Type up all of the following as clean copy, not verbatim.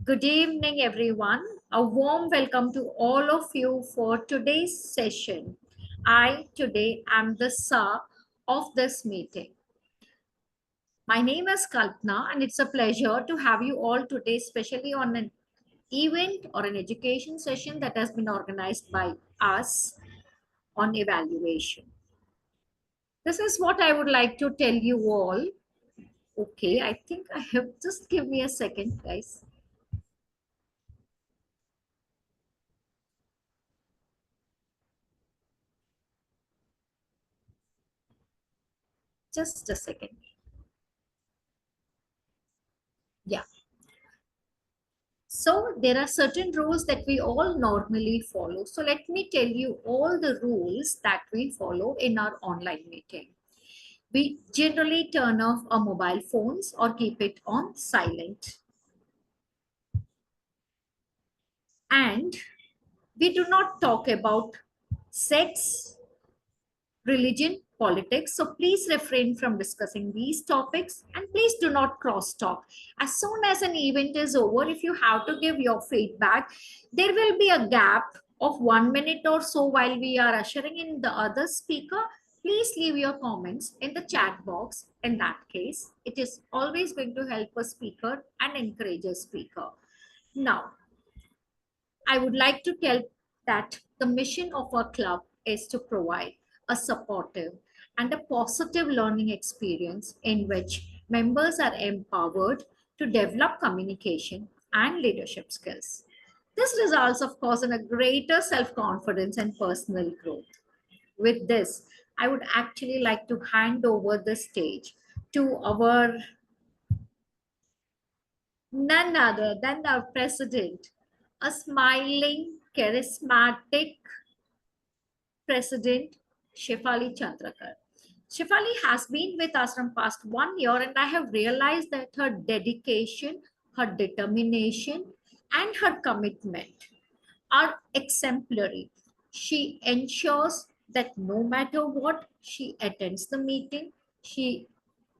Good evening, everyone. A warm welcome to all of you for today's session. I today am the SAR of this meeting. My name is Kalpana, and it's a pleasure to have you all today, especially on an event or an education session that has been organized by us on evaluation. This is what I would like to tell you all. Okay, I think I have, just give me a second, guys. Just a second. Yeah. So there are certain rules that we all normally follow. So let me tell you all the rules that we follow in our online meeting. We generally turn off our mobile phones or keep it on silent. And we do not talk about sex, religion, politics. So please refrain from discussing these topics and please do not cross talk. As soon as an event is over, if you have to give your feedback, there will be a gap of 1 minute or so while we are ushering in the other speaker. Please leave your comments in the chat box. In that case, it is always going to help a speaker and encourage a speaker. Now, I would like to tell that the mission of our club is to provide a supportive and a positive learning experience in which members are empowered to develop communication and leadership skills. This results, of course, in a greater self-confidence and personal growth. With this, I would actually like to hand over the stage to our none other than our president, a smiling, charismatic president, Shefali Chandrakar. Shefali has been with us from past 1 year, and I have realized that her dedication, her determination, and her commitment are exemplary. She ensures that no matter what, she attends the meeting. She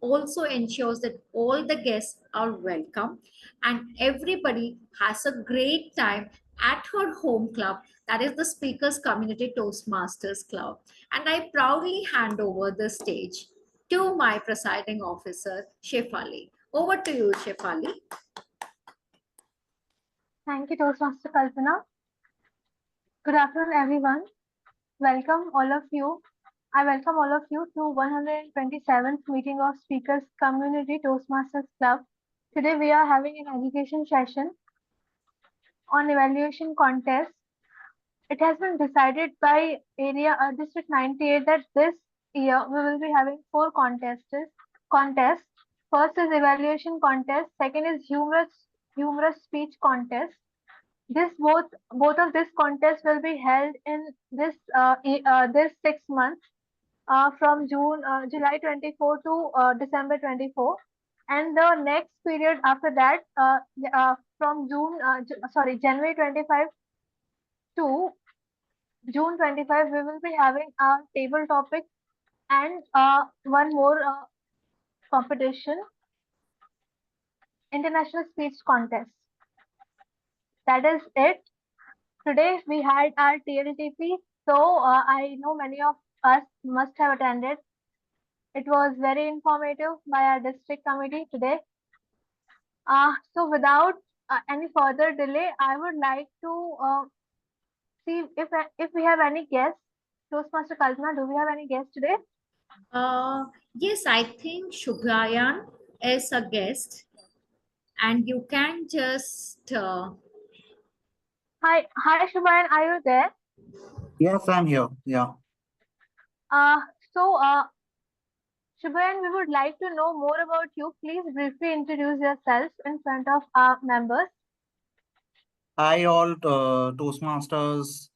also ensures that all the guests are welcome and everybody has a great time at her home club, that is the Speakers Community Toastmasters Club. And I proudly hand over the stage to my presiding officer, Shefali. Over to you, Shefali. Thank you, Toastmaster Kalpana. Good afternoon, everyone. Welcome all of you. I welcome all of you to 127th meeting of Speakers Community Toastmasters Club. Today we are having an education session on evaluation contest. It has been decided by area District 98 that this year we will be having 4 contests. First is evaluation contest. Second is humorous speech contest. Both of these contests will be held in this 6 months from July 24 to December 24, and the next period after that from January 25 to June 25 we will be having a table topic and one more competition, international speech contest. That is it. Today we had our TLTP, so I know many of us must have attended. It was very informative by our district committee today. So without any further delay, I would like to see if we have any guests. Toastmaster Kalpana, do we have any guests today? Yes, I think Shubhayan is a guest, and you can just. Hi, Shubhayan, are you there? Yes, I'm here. Yeah. So Shubhayan, we would like to know more about you. Please briefly introduce yourself in front of our members. Hi, all Toastmasters,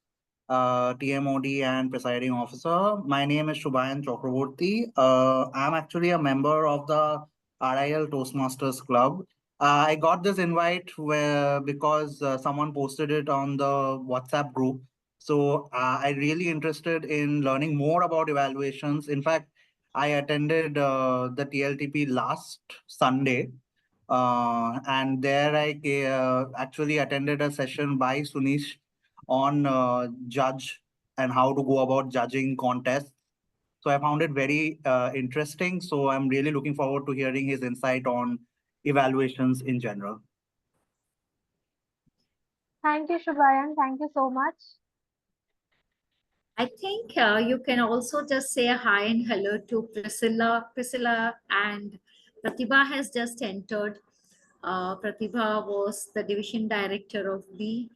TMOD, and presiding officer. My name is Shubhayan Chakraborty. I'm actually a member of the RIL Toastmasters Club. I got this invite because someone posted it on the WhatsApp group. So I really interested in learning more about evaluations. In fact, I attended the TLTP last Sunday. And there I actually attended a session by Sunish on judge and how to go about judging contests. So I found it very interesting. So I'm really looking forward to hearing his insight on evaluations in general. Thank you, Shubhayan. Thank you so much. I think you can also just say a hi and hello to Priscilla. Priscilla and Pratibha has just entered. Pratibha was the division director of B.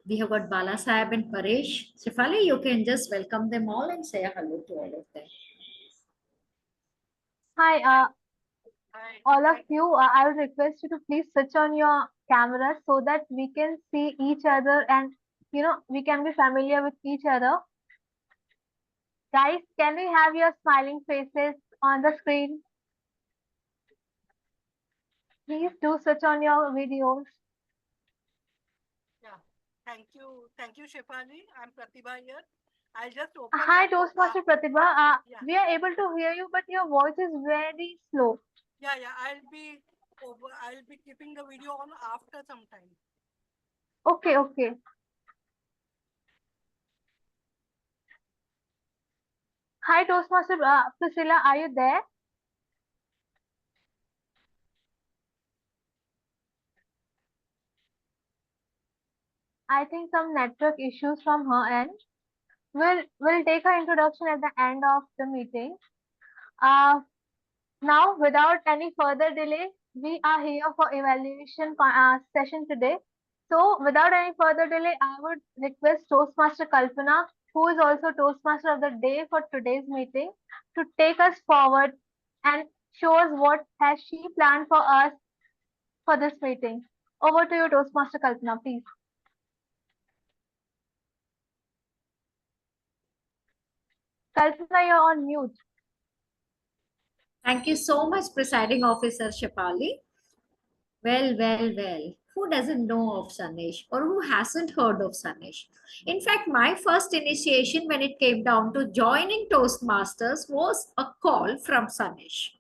We have got Bala Sahib and Paresh. Shefali, you can just welcome them all and say a hello to all of them. Hi, all of you. I would request you to please switch on your camera so that we can see each other and we can be familiar with each other. Guys, can we have your smiling faces on the screen? Please do switch on your videos. Yeah, thank you, Shefali. I'm Pratibha here. I'll just open. Hi, Toastmaster Pratibha. Yeah. We are able to hear you, but your voice is very slow. Yeah, I'll be keeping the video on after some time. Okay, okay. Hi, Toastmaster Priscilla, are you there? I think some network issues from her end. We'll take her introduction at the end of the meeting. Now, without any further delay, we are here for evaluation session today. So, without any further delay, I would request Toastmaster Kalpana, who is also Toastmaster of the day for today's meeting, to take us forward and show us what has she planned for us for this meeting. Over to you, Toastmaster Kalpana, please. Kalpana, you're on mute. Thank you so much, Presiding Officer Shefali. Well. Who doesn't know of Sunish or who hasn't heard of Sunish? In fact, my first initiation when it came down to joining Toastmasters was a call from Sunish.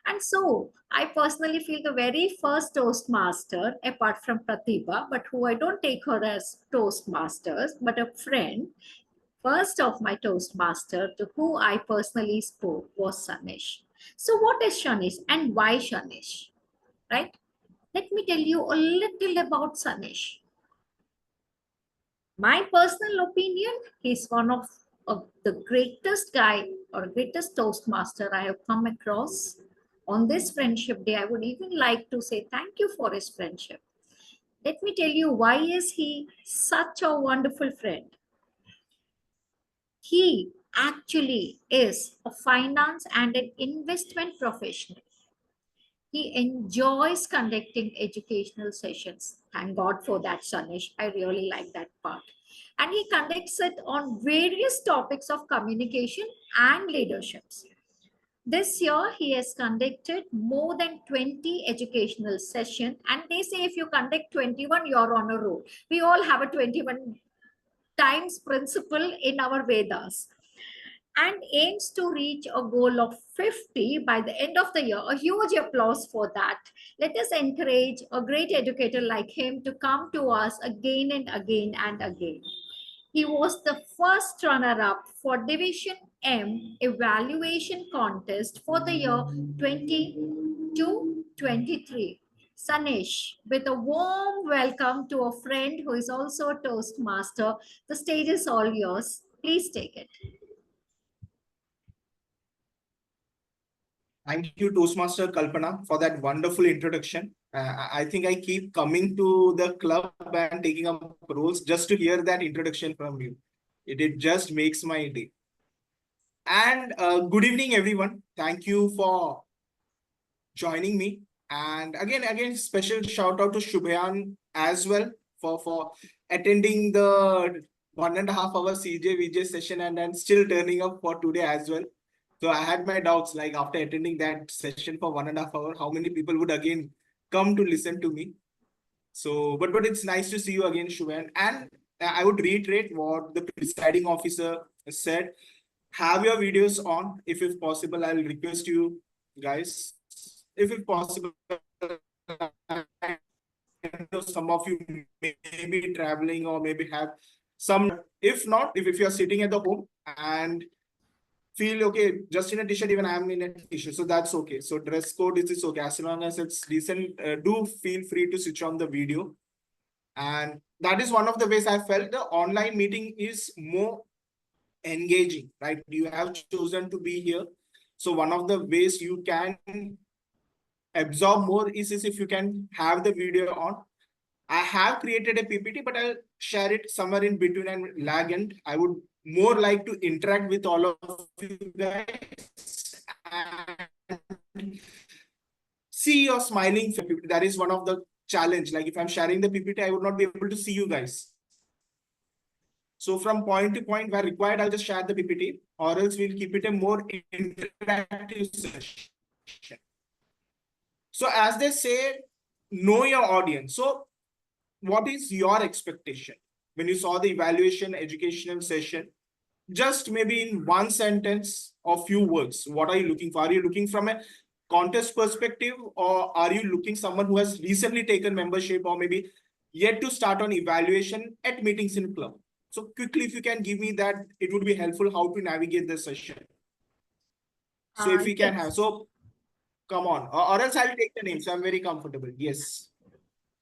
And so I personally feel the very first Toastmaster, apart from Pratibha, but who I don't take her as Toastmasters, but a friend, first of my Toastmaster to who I personally spoke was Sunish. So what is Sunish and why Sunish? Right? Let me tell you a little about Sunish. My personal opinion, he's one of the greatest guy or greatest Toastmaster I have come across. On this friendship day, I would even like to say thank you for his friendship. Let me tell you why is he such a wonderful friend. He actually is a finance and an investment professional. He enjoys conducting educational sessions. Thank God for that, Sunish. I really like that part. And he conducts it on various topics of communication and leaderships. This year, he has conducted more than 20 educational sessions. And they say if you conduct 21, you're on a roll. We all have a 21 times principle in our Vedas and aims to reach a goal of 50 by the end of the year. A huge applause for that. Let us encourage a great educator like him to come to us again and again and again. He was the first runner-up for Division M evaluation contest for the year 22-23. Sunish, with a warm welcome to a friend who is also a Toastmaster. The stage is all yours. Please take it. Thank you, Toastmaster Kalpana, for that wonderful introduction. I think I keep coming to the club and taking up roles just to hear that introduction from you. It just makes my day. And good evening, everyone. Thank you for joining me. And again, special shout out to Shubhayan as well for attending the 1.5 hour CJ VJ session and then still turning up for today as well. So I had my doubts, like after attending that session for 1.5 hours, how many people would again come to listen to me? So, but it's nice to see you again, Shubhayan. And I would reiterate what the presiding officer said. Have your videos on, if possible. I'll request you guys, if possible, some of you may be traveling or maybe have some, if not, if you're sitting at the home and feel okay, just in a t-shirt, even I'm in a t-shirt, so that's okay. So dress code is okay, as long as it's decent. Do feel free to switch on the video. And that is one of the ways I felt the online meeting is more engaging, right? You have chosen to be here. So one of the ways you can absorb more is if you can have the video on. I have created a PPT, but I'll share it somewhere in between and lag, and I would more like to interact with all of you guys and see your smiling PPT. That is one of the challenge. Like if I'm sharing the PPT, I would not be able to see you guys. So from point to point where required, I'll just share the PPT, or else we'll keep it a more interactive session. So as they say, know your audience. So what is your expectation when you saw the evaluation educational session? Just maybe in one sentence or few words, what are you looking for? Are you looking from a contest perspective, or are you looking someone who has recently taken membership or maybe yet to start on evaluation at meetings in club? So quickly, if you can give me that, it would be helpful how to navigate the session. So if we can have, so come on, or else I'll take the name. So I'm very comfortable. Yes.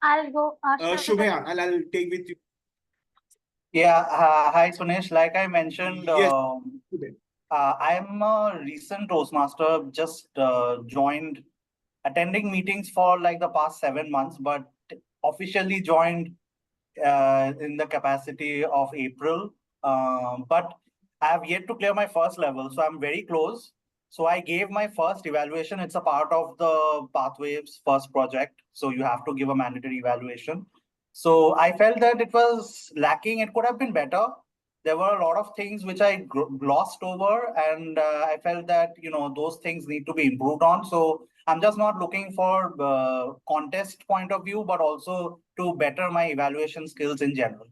I'll go. Shubhayan, I'll take with you. Yeah, hi Sunish. Like I mentioned, Yes. I'm a recent Toastmaster, just joined attending meetings for like the past 7 months, but officially joined in the capacity of April. But I have yet to clear my first level, so I'm very close. So I gave my first evaluation. It's a part of the Pathways first project. So you have to give a mandatory evaluation. So I felt that it was lacking. It could have been better. There were a lot of things which I glossed over, and I felt that those things need to be improved on. So I'm just not looking for contest point of view, but also to better my evaluation skills in general.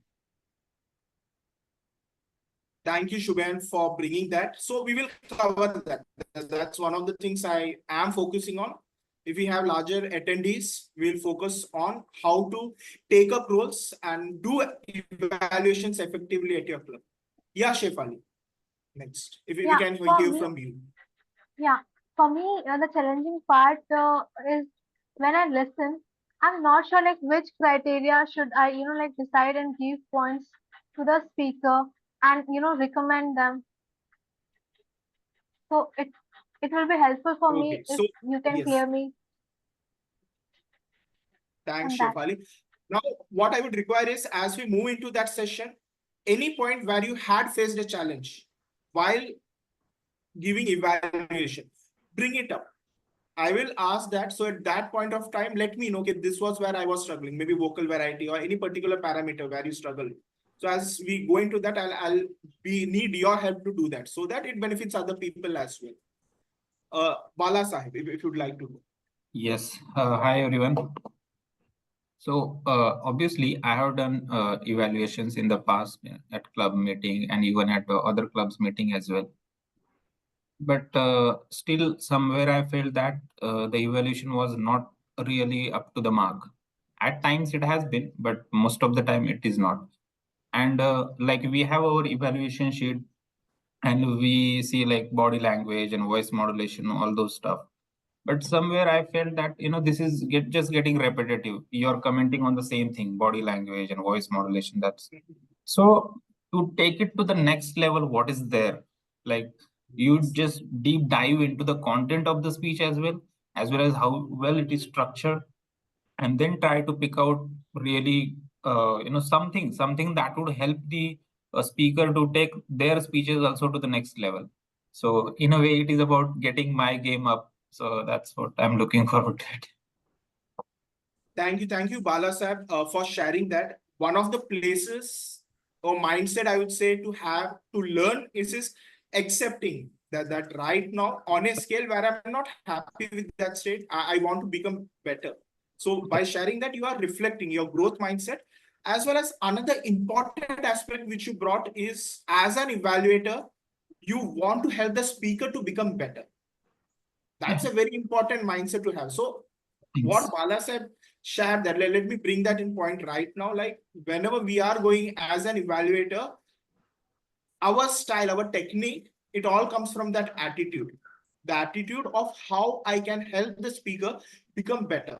Thank you, Shubhayan, for bringing that. So we will cover that. That's one of the things I am focusing on. If we have larger attendees, we'll focus on how to take up roles and do evaluations effectively at your club. Yeah, Shefali. Next, if we can hear from you. Yeah, for me, the challenging part is when I listen, I'm not sure like which criteria should I, like decide and give points to the speaker and recommend them. So it will be helpful for me if you can clear me. Thanks, Shefali. Now, what I would require is, as we move into that session, any point where you had faced a challenge while giving evaluation, bring it up. I will ask that. So at that point of time, let me know, okay, this was where I was struggling, maybe vocal variety or any particular parameter where you struggle. So as we go into that, I'll need your help to do that so that it benefits other people as well. Bala Sahib, if you'd like to go. Yes. Hi, everyone. So obviously, I have done evaluations in the past at club meeting and even at other clubs meeting as well. But still, somewhere I felt that the evaluation was not really up to the mark. At times it has been, but most of the time it is not. And like we have our evaluation sheet, and we see like body language and voice modulation, all those stuff. But somewhere I felt that this is just getting repetitive. You're commenting on the same thing, body language and voice modulation. That's so to take it to the next level. What is there? Like you just deep dive into the content of the speech as well as how well it is structured, and then try to pick out really something that would help the speaker to take their speeches also to the next level. So in a way, it is about getting my game up. So that's what I'm looking forward to. Thank you, Bala Sahib, for sharing that. One of the places or mindset I would say to have to learn is accepting that right now on a scale where I'm not happy with that state, I want to become better. So by sharing that, you are reflecting your growth mindset, as well as another important aspect which you brought is, as an evaluator, you want to help the speaker to become better. That's a very important mindset to have. So what Bala said, shared that. Let me bring that in point right now. Like whenever we are going as an evaluator, our style, our technique, it all comes from that attitude. The attitude of how I can help the speaker become better.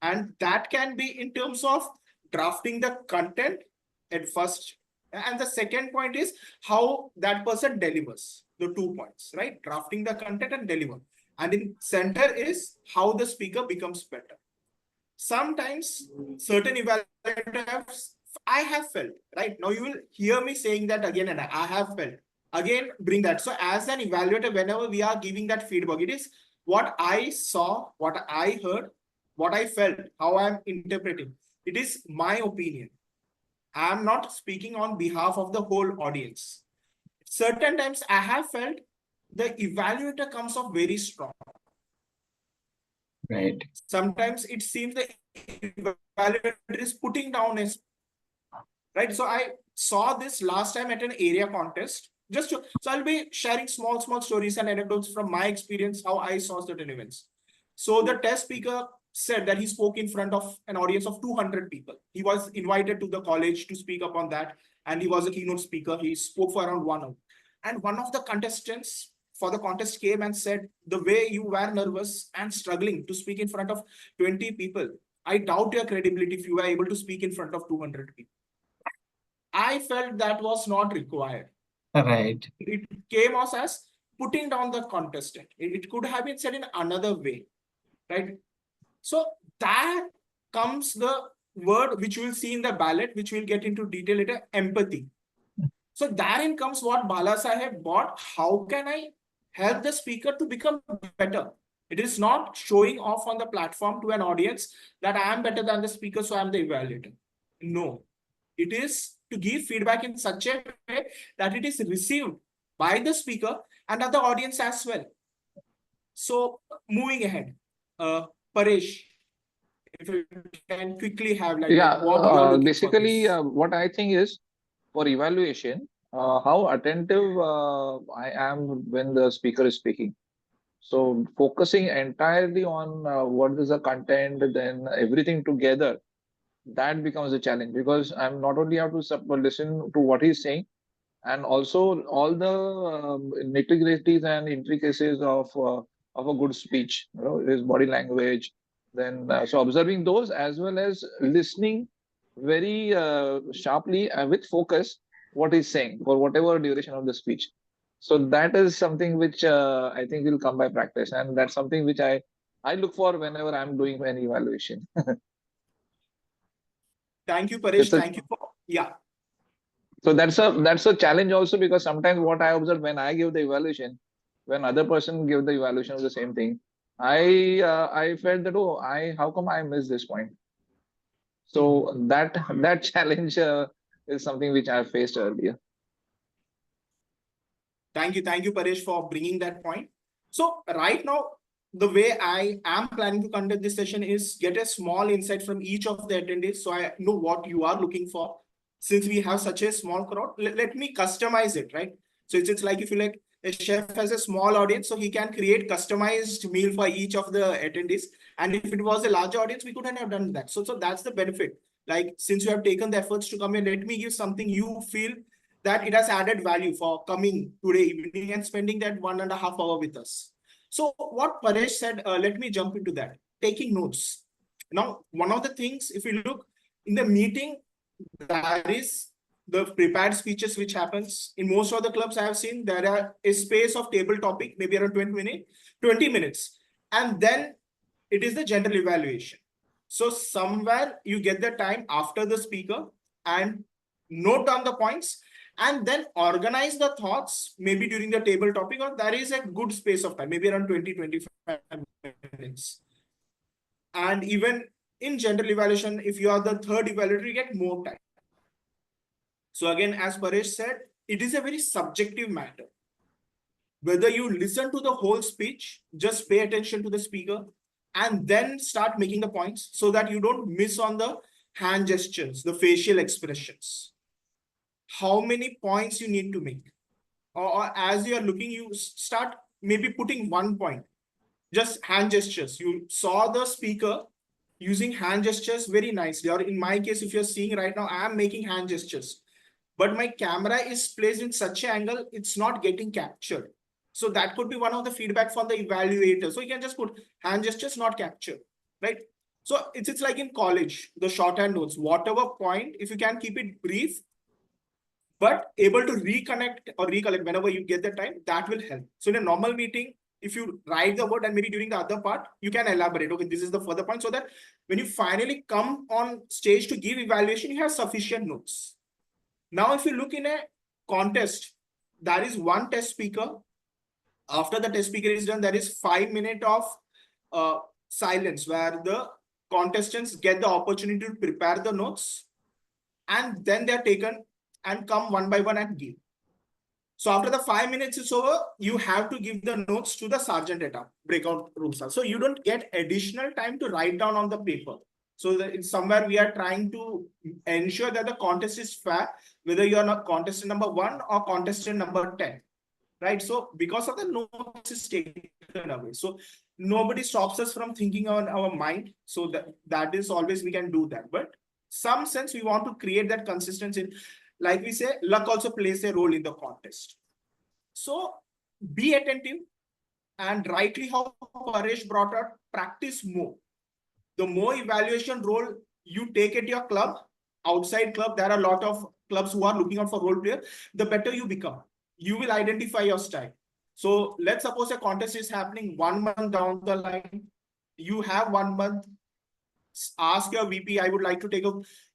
And that can be in terms of drafting the content at first. And the second point is how that person delivers. The 2 points, right? Drafting the content and deliver. And in center is how the speaker becomes better. Sometimes certain evaluators, I have felt, right? Now you will hear me saying that again and I have felt. Again, bring that. So as an evaluator, whenever we are giving that feedback, it is what I saw, what I heard, what I felt, how I'm interpreting. It is my opinion. I'm not speaking on behalf of the whole audience. Certain times I have felt the evaluator comes off very strong. Right. Sometimes it seems the evaluator is putting down his, right? So I saw this last time at an area contest. So I'll be sharing small stories and anecdotes from my experience, how I saw certain events. So the test speaker said that he spoke in front of an audience of 200 people. He was invited to the college to speak upon that. And he was a keynote speaker. He spoke for around 1 hour. And one of the contestants for the contest came and said, the way you were nervous and struggling to speak in front of 20 people, I doubt your credibility if you were able to speak in front of 200 people. I felt that was not required. Right. It came off as putting down the contestant. It could have been said in another way, right? So that comes the word which you will see in the ballot, which we'll get into detail later, empathy. So therein comes what Bala Saheb brought. How can I help the speaker to become better? It is not showing off on the platform to an audience that I am better than the speaker, so I'm the evaluator. No, it is to give feedback in such a way that it is received by the speaker and other audience as well. So moving ahead, Paresh, if you can quickly have like Yeah, what you are looking for basically, this. what I think is for evaluation, how attentive I am when the speaker is speaking. So focusing entirely on what is the content, then everything together, that becomes a challenge because I'm not only have to listen to what he's saying, and also all the nitty-gritties and intricacies of a good speech, his body language. Then so observing those as well as listening very sharply with focus what he's saying for whatever duration of the speech. So that is something which I think will come by practice, and that's something which I look for whenever I'm doing an evaluation. Thank you, Paresh. Thank you for, yeah. So that's a challenge also because sometimes what I observe when I give the evaluation, when other person give the evaluation of the same thing, I felt that how come I missed this point? So that challenge is something which I faced earlier. Thank you, Paresh, for bringing that point. So right now, the way I am planning to conduct this session is get a small insight from each of the attendees, so I know what you are looking for. Since we have such a small crowd, let me customize it, right? So it's like if you like a chef has a small audience, so he can create customized meal for each of the attendees. And if it was a larger audience, we couldn't have done that. So that's the benefit. Like since you have taken the efforts to come here, let me give something you feel that it has added value for coming today evening and spending that 1.5 hours with us. So what Paresh said, let me jump into that. Taking notes. Now, one of the things, if you look in the meeting, there is the prepared speeches which happens. In most of the clubs I have seen, there are a space of table topic, maybe around 20 minutes. And then it is the general evaluation. So somewhere you get the time after the speaker and note down the points and then organize the thoughts maybe during the table topic, or there is a good space of time, maybe around 20-25 minutes. And even in general evaluation, if you are the third evaluator, you get more time. So again, as Paresh said, it is a very subjective matter. Whether you listen to the whole speech, just pay attention to the speaker and then start making the points so that you don't miss on the hand gestures, the facial expressions. How many points you need to make, or as you are looking, you start maybe putting 1 point. just hand gestures. You saw the speaker using hand gestures very nicely. Or in my case, if you're seeing right now, I am making hand gestures, but my camera is placed in such an angle, it's not getting captured. So that could be one of the feedback from the evaluator. So you can just put hand gestures not captured, right? So it's like in college, the shorthand notes, whatever point, if you can keep it brief, but able to reconnect or recollect whenever you get the time, that will help. So in a normal meeting, if you write the word and maybe during the other part, you can elaborate, okay, this is the further point, so that when you finally come on stage to give evaluation, you have sufficient notes. Now, if you look in a contest, there is one test speaker. After the test speaker is done, there is 5 minutes of silence where the contestants get the opportunity to prepare the notes, and then they're taken and come one by one and give. So after the 5 minutes is over, you have to give the notes to the sergeant at our breakout rooms. So you don't get additional time to write down on the paper. So that it's somewhere we are trying to ensure that the contest is fair, whether you are not contestant number 1 or contestant number 10, right? So because of the notes is taken away. So nobody stops us from thinking on our mind. So that is always we can do that. But some sense we want to create that consistency. Like we say, luck also plays a role in the contest. So be attentive, and rightly how Paresh brought up, practice more. The more evaluation role you take at your club, outside club, there are a lot of clubs who are looking out for role player, the better you become. You will identify your style. So let's suppose a contest is happening 1 month down the line. You have 1 month, ask your VP, I would like to take a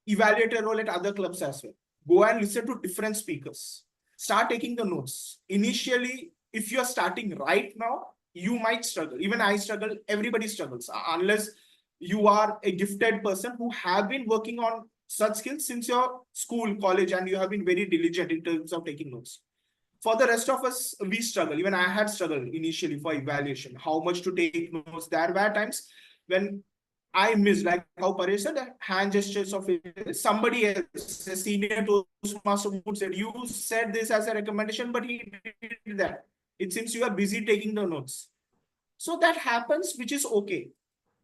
evaluator role at other clubs as well. Go and listen to different speakers. Start taking the notes. Initially, if you're starting right now, you might struggle. Even I struggle. Everybody struggles. Unless you are a gifted person who have been working on such skills since your school, college, and you have been very diligent in terms of taking notes. For the rest of us, we struggle. Even I had struggled initially for evaluation. How much to take notes? There were times when I missed, like how Paresh said, hand gestures of somebody else, a senior Toastmaster would say, you said this as a recommendation, but he did that. It seems you are busy taking the notes. So that happens, which is okay.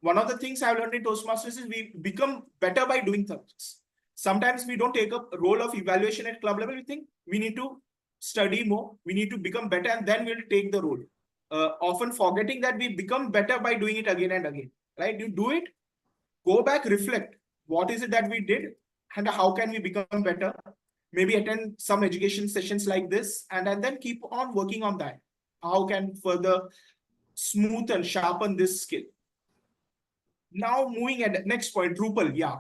One of the things I've learned in Toastmasters is we become better by doing things. Sometimes we don't take up a role of evaluation at club level. We think we need to study more, we need to become better, and then we'll take the role. Often forgetting that we become better by doing it again and again, right? You do it, go back, reflect. What is it that we did and how can we become better? Maybe attend some education sessions like this and then keep on working on that. How can further smooth and sharpen this skill? Now moving at next point, Drupal, yeah.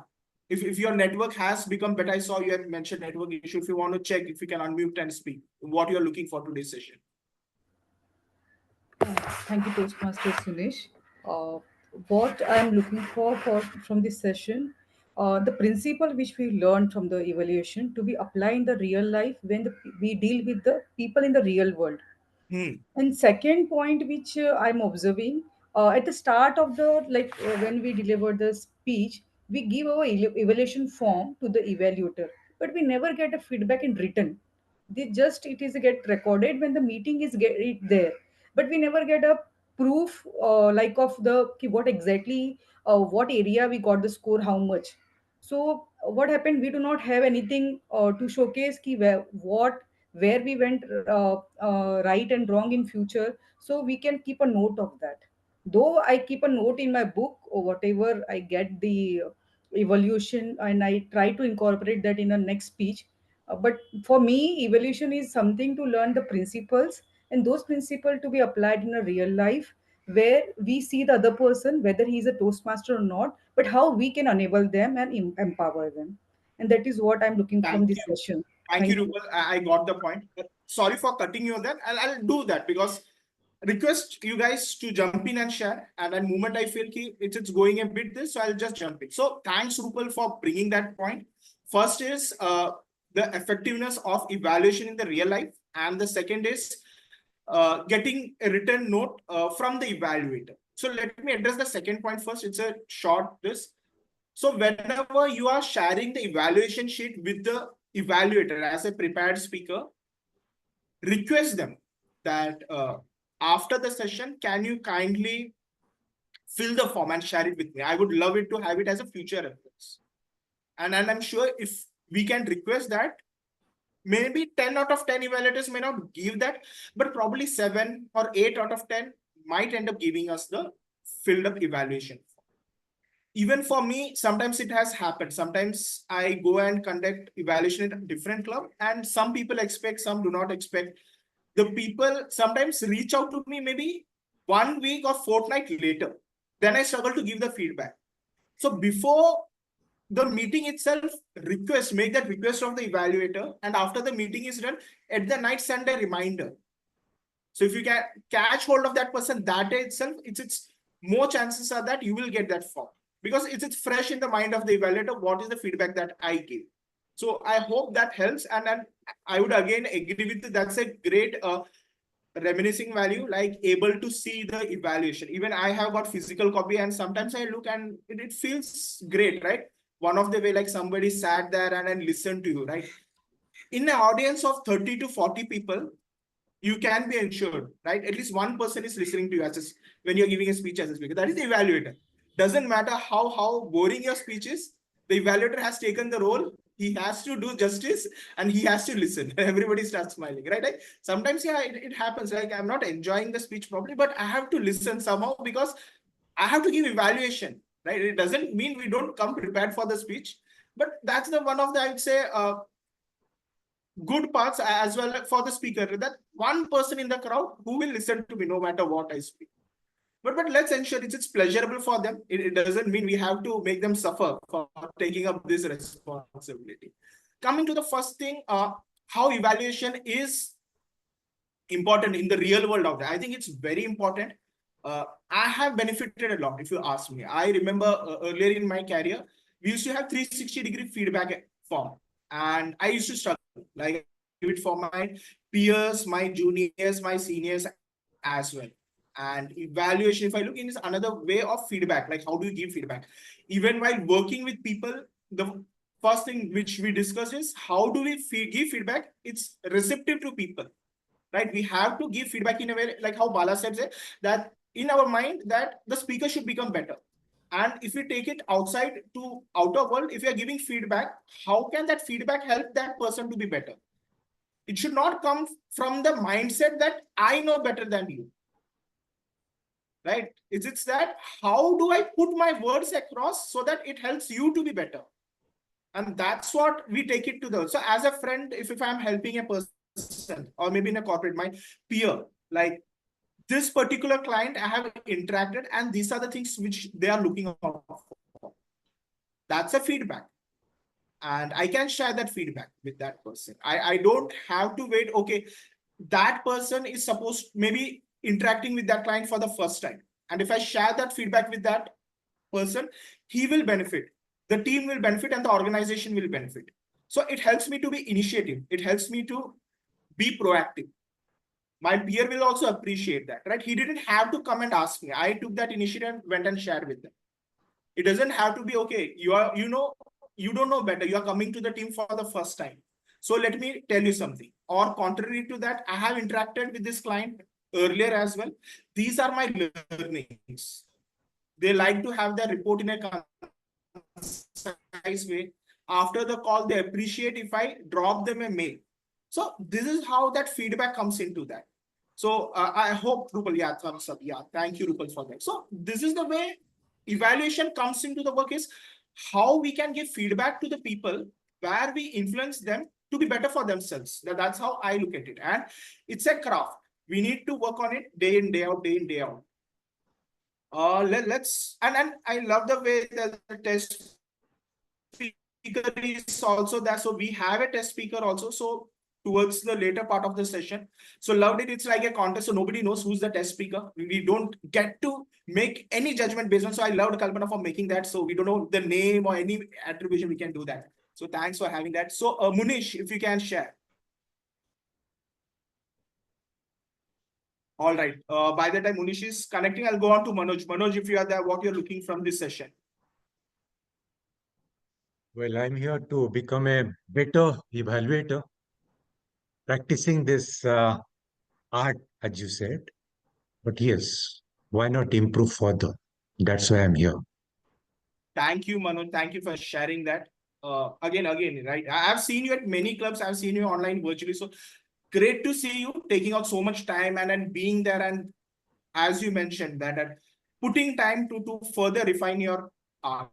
If your network has become better, I saw you had mentioned network issue. If you want to check, if you can unmute and speak, what you're looking for today's session. Thank you, Toastmaster Sunish. What I'm looking for from this session, the principle which we learned from the evaluation to be applied in the real life when we deal with the people in the real world. And second point, which I'm observing at the start of the when we deliver the speech, we give our evaluation form to the evaluator, but we never get a feedback in written. They just it is get recorded when the meeting is get it there, but we never get a proof like of the what exactly what area we got the score, how much. So what happened? We do not have anything to showcase ki where we went right and wrong in future, so we can keep a note of that. Though I keep a note in my book or whatever I get the evaluation, and I try to incorporate that in the next speech. But for me, evaluation is something to learn the principles, and those principles to be applied in a real life where we see the other person, whether he is a Toastmaster or not, but how we can enable them and empower them. And that is what I'm looking from Thank this you. session. Thank you, Rupal. I got the point. Sorry for cutting you there. I'll do that because request you guys to jump in and share. And at moment I feel it's going a bit this, so I'll just jump in. So thanks, Rupal, for bringing that point. First is the effectiveness of evaluation in the real life. And the second is getting a written note from the evaluator. So let me address the second point first. It's a short this. So whenever you are sharing the evaluation sheet with the evaluator as a prepared speaker, request them that after the session, can you kindly fill the form and share it with me? I would love it to have it as a future reference. And I'm sure if we can request that, maybe 10 out of 10 evaluators may not give that, but probably 7 or 8 out of 10 might end up giving us the filled up evaluation. Even for me, sometimes it has happened. Sometimes I go and conduct evaluation at a different club, and some people expect, some do not expect. The people sometimes reach out to me maybe 1 week or fortnight later. Then I struggle to give the feedback. So before the meeting itself, make that request of the evaluator, and after the meeting is done, at the night send a reminder. So if you can catch hold of that person that day itself, it's more chances are that you will get that form, because it's fresh in the mind of the evaluator. What is the feedback that I gave? So I hope that helps, and I would again agree with you. That's a great reminiscing value, like able to see the evaluation. Even I have got physical copy, and sometimes I look and it feels great, right? One of the way, like somebody sat there and listened to you, right? In an audience of 30 to 40 people, you can be ensured, right? At least one person is listening to you when you're giving a speech as a speaker. That is the evaluator. Doesn't matter how boring your speech is, the evaluator has taken the role. He has to do justice and he has to listen. Everybody starts smiling, right? Like, sometimes, yeah, it happens. Like, I'm not enjoying the speech properly, but I have to listen somehow because I have to give evaluation, right? It doesn't mean we don't come prepared for the speech, but that's the one of the, I would say, good parts as well for the speaker, that one person in the crowd who will listen to me no matter what I speak. But let's ensure it's pleasurable for them. It doesn't mean we have to make them suffer for taking up this responsibility. Coming to the first thing, how evaluation is important in the real world out there. I think it's very important. I have benefited a lot, if you ask me. I remember earlier in my career, we used to have 360-degree feedback form, and I used to struggle. Like, I give it for my peers, my juniors, my seniors as well. And evaluation, if I look in, is another way of feedback. Like, how do you give feedback? Even while working with people, the first thing which we discuss is how do we give feedback? It's receptive to people, right? We have to give feedback in a way, like how Bala said, that in our mind that the speaker should become better. And if we take it outside to outer world, if you are giving feedback, how can that feedback help that person to be better? It should not come from the mindset that I know better than you, right? It's that how do I put my words across so that it helps you to be better? And that's what we take it to the. So as a friend, if I'm helping a person, or maybe in a corporate, my peer, like this particular client I have interacted, and these are the things which they are looking out for. That's a feedback. And I can share that feedback with that person. I don't have to wait. Okay, that person is supposed maybe interacting with that client for the first time. And if I share that feedback with that person, he will benefit. The team will benefit and the organization will benefit. So it helps me to be initiative. It helps me to be proactive. My peer will also appreciate that, right? He didn't have to come and ask me. I took that initiative and went and shared with them. It doesn't have to be, okay, you don't know better. You are coming to the team for the first time. So let me tell you something. Or contrary to that, I have interacted with this client earlier as well. These are my learnings. They like to have their report in a concise way. After the call, they appreciate if I drop them a mail. So this is how that feedback comes into that. So I hope, Rupal, yeah, thumbs up. Yeah, thank you, Rupal, for that. So this is the way evaluation comes into the work, is how we can give feedback to the people where we influence them to be better for themselves. That's how I look at it. And it's a craft. We need to work on it day in, day out, day in, day out. Let's and I love the way that the test speaker is also there. So we have a test speaker also. So towards the later part of the session. So loved it. It's like a contest. So nobody knows who's the test speaker. We don't get to make any judgment based on. So I loved Kalpana for making that. So we don't know the name or any attribution. We can do that. So thanks for having that. So Munish, if you can share. All right. By the time Munish is connecting, I'll go on to Manoj. Manoj, if you are there, what you're looking from this session? Well, I'm here to become a better evaluator, practicing this art, as you said. But yes, why not improve further? That's why I'm here. Thank you, Manoj. Thank you for sharing that. Again, right? I've seen you at many clubs. I've seen you online virtually. So great to see you taking out so much time and then being there. And as you mentioned, that putting time to further refine your art.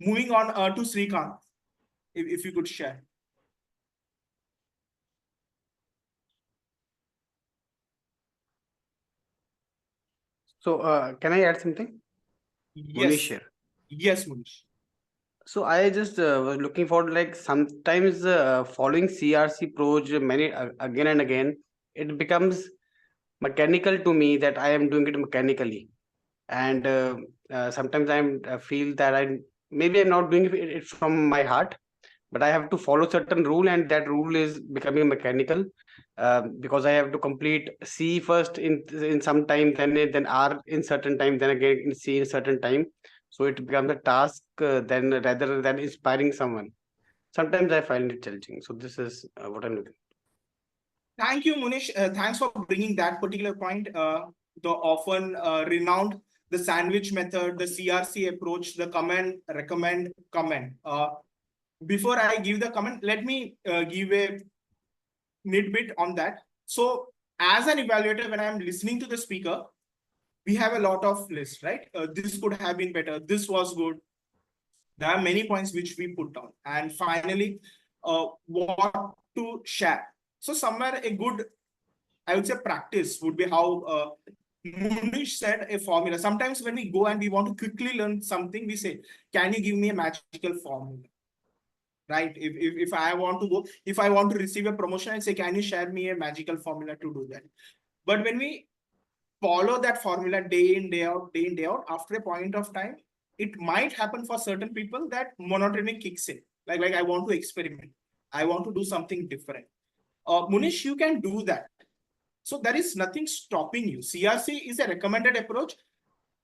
Moving on to Srikanth, if you could share. So, can I add something? Yes. Munish here. Yes, Munish. So I just was looking for, like, sometimes following CRC approach many again and again, it becomes mechanical to me that I am doing it mechanically, and sometimes I feel that maybe I'm not doing it from my heart, but I have to follow certain rule, and that rule is becoming mechanical, because I have to complete C first in some time, then R in certain time, then again in C in certain time. So it becomes a task, then rather than inspiring someone. Sometimes I find it challenging. So this is what I'm looking. Thank you, Munish. Thanks for bringing that particular point. The often renowned the sandwich method, the CRC approach, the comment, recommend, comment. Before I give the comment, let me give a nitbit on that. So as an evaluator, when I'm listening to the speaker, we have a lot of lists, right? This could have been better. This was good. There are many points which we put down. And finally, what to share. So somewhere a good, I would say, practice would be how Munish said a formula. Sometimes when we go and we want to quickly learn something, we say, can you give me a magical formula? Right? If I want to go, if I want to receive a promotion, I say, can you share me a magical formula to do that? But when we follow that formula day in, day out, after a point of time, it might happen for certain people that monotony kicks in. Like I want to experiment. I want to do something different. Munish, you can do that. So there is nothing stopping you. CRC is a recommended approach.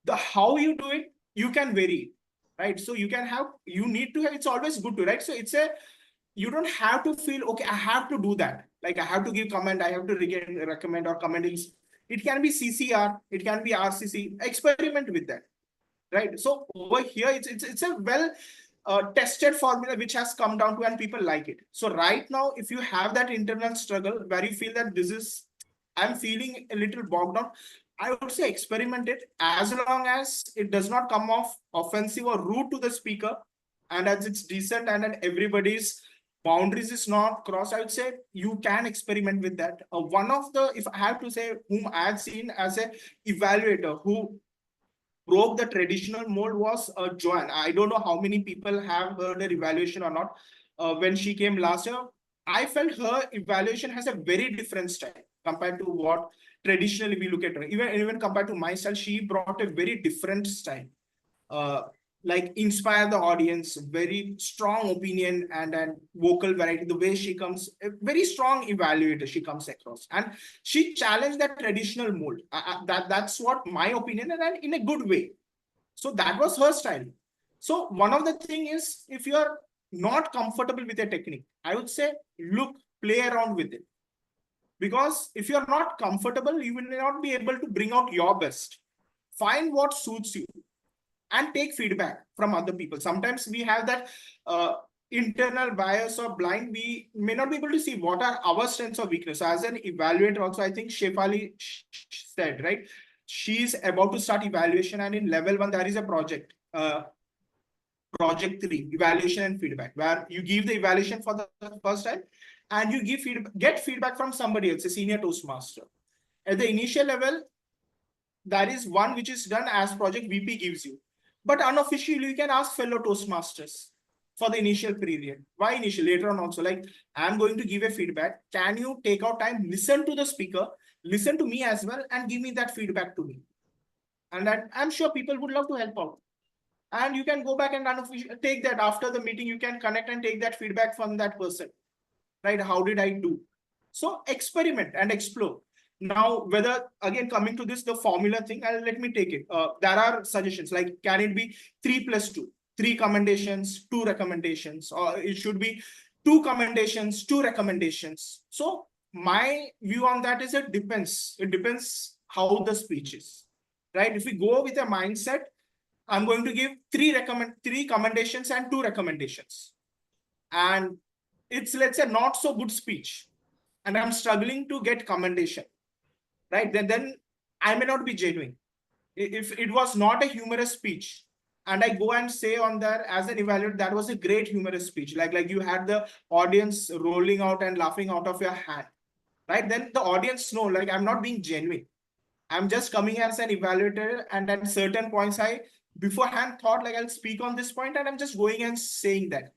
The how you do it, you can vary, right? So you can have, you need to have, it's always good to, right? So it's a, you don't have to feel, okay, I have to do that. Like I have to give comment, I have to recommend or comment. It can be CCR, it can be RCC, experiment with that, right? So over here, it's a well tested formula which has come down to, and people like it. So right now, if you have that internal struggle where you feel that this is, I'm feeling a little bogged down, I would say experiment it, as long as it does not come off offensive or rude to the speaker, and as it's decent and then everybody's boundaries is not crossed, I would say you can experiment with that. One of the, if I have to say, whom I have seen as a evaluator who broke the traditional mold was Joanne. I don't know how many people have heard her evaluation or not. When she came last year, I felt her evaluation has a very different style compared to what traditionally we look at her. Even compared to my style, she brought a very different style. Like inspire the audience, very strong opinion and vocal variety. The way she comes, a very strong evaluator she comes across, and she challenged that traditional mold. That's what my opinion, and in a good way. So that was her style. So one of the thing is, if you are not comfortable with a technique, I would say look, play around with it. Because if you are not comfortable, you will not be able to bring out your best. Find what suits you and take feedback from other people. Sometimes we have that internal bias or blind. We may not be able to see what are our strengths or weaknesses. As an evaluator also, I think Shefali said, right? She's about to start evaluation, and in level 1, there is a project. Project 3, evaluation and feedback, where you give the evaluation for the first time and you get feedback from somebody else, a senior Toastmaster. At the initial level, that is one which is done as project VP gives you. But unofficially, you can ask fellow Toastmasters for the initial period. Why initial? Later on also, like, I'm going to give a feedback. Can you take out time, listen to the speaker, listen to me as well, and give me that feedback to me? And I'm sure people would love to help out. And you can go back and take that after the meeting. You can connect and take that feedback from that person, right? How did I do? So experiment and explore. Now, whether, again, coming to this, the formula thing, let me take it. There are suggestions like, can it be 3+2, 3 commendations, 2 recommendations, or it should be 2 commendations, 2 recommendations. So my view on that is it depends. It depends how the speech is, right? If we go with a mindset, I'm going to give three commendations and 2 recommendations. And it's, let's say, not so good speech, and I'm struggling to get commendation, right? Then I may not be genuine. If it was not a humorous speech, and I go and say on there as an evaluator, that was a great humorous speech, like you had the audience rolling out and laughing out of your hand, right? Then the audience know, like, I'm not being genuine. I'm just coming as an evaluator, and at certain points I beforehand thought like I'll speak on this point, and I'm just going and saying that.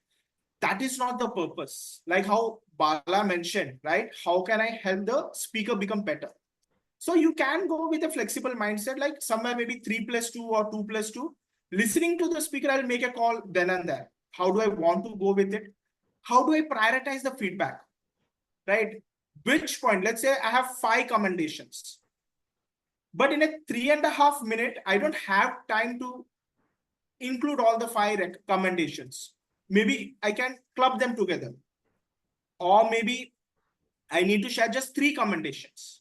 That is not the purpose. Like how Bala mentioned, right? How can I help the speaker become better? So you can go with a flexible mindset, like somewhere maybe 3+2 or 2+2. Listening to the speaker, I'll make a call then and there. How do I want to go with it? How do I prioritize the feedback, right? Which point, let's say I have 5 commendations, but in a 3.5 minute, I don't have time to include all the 5 recommendations. Maybe I can club them together. Or maybe I need to share just 3 commendations.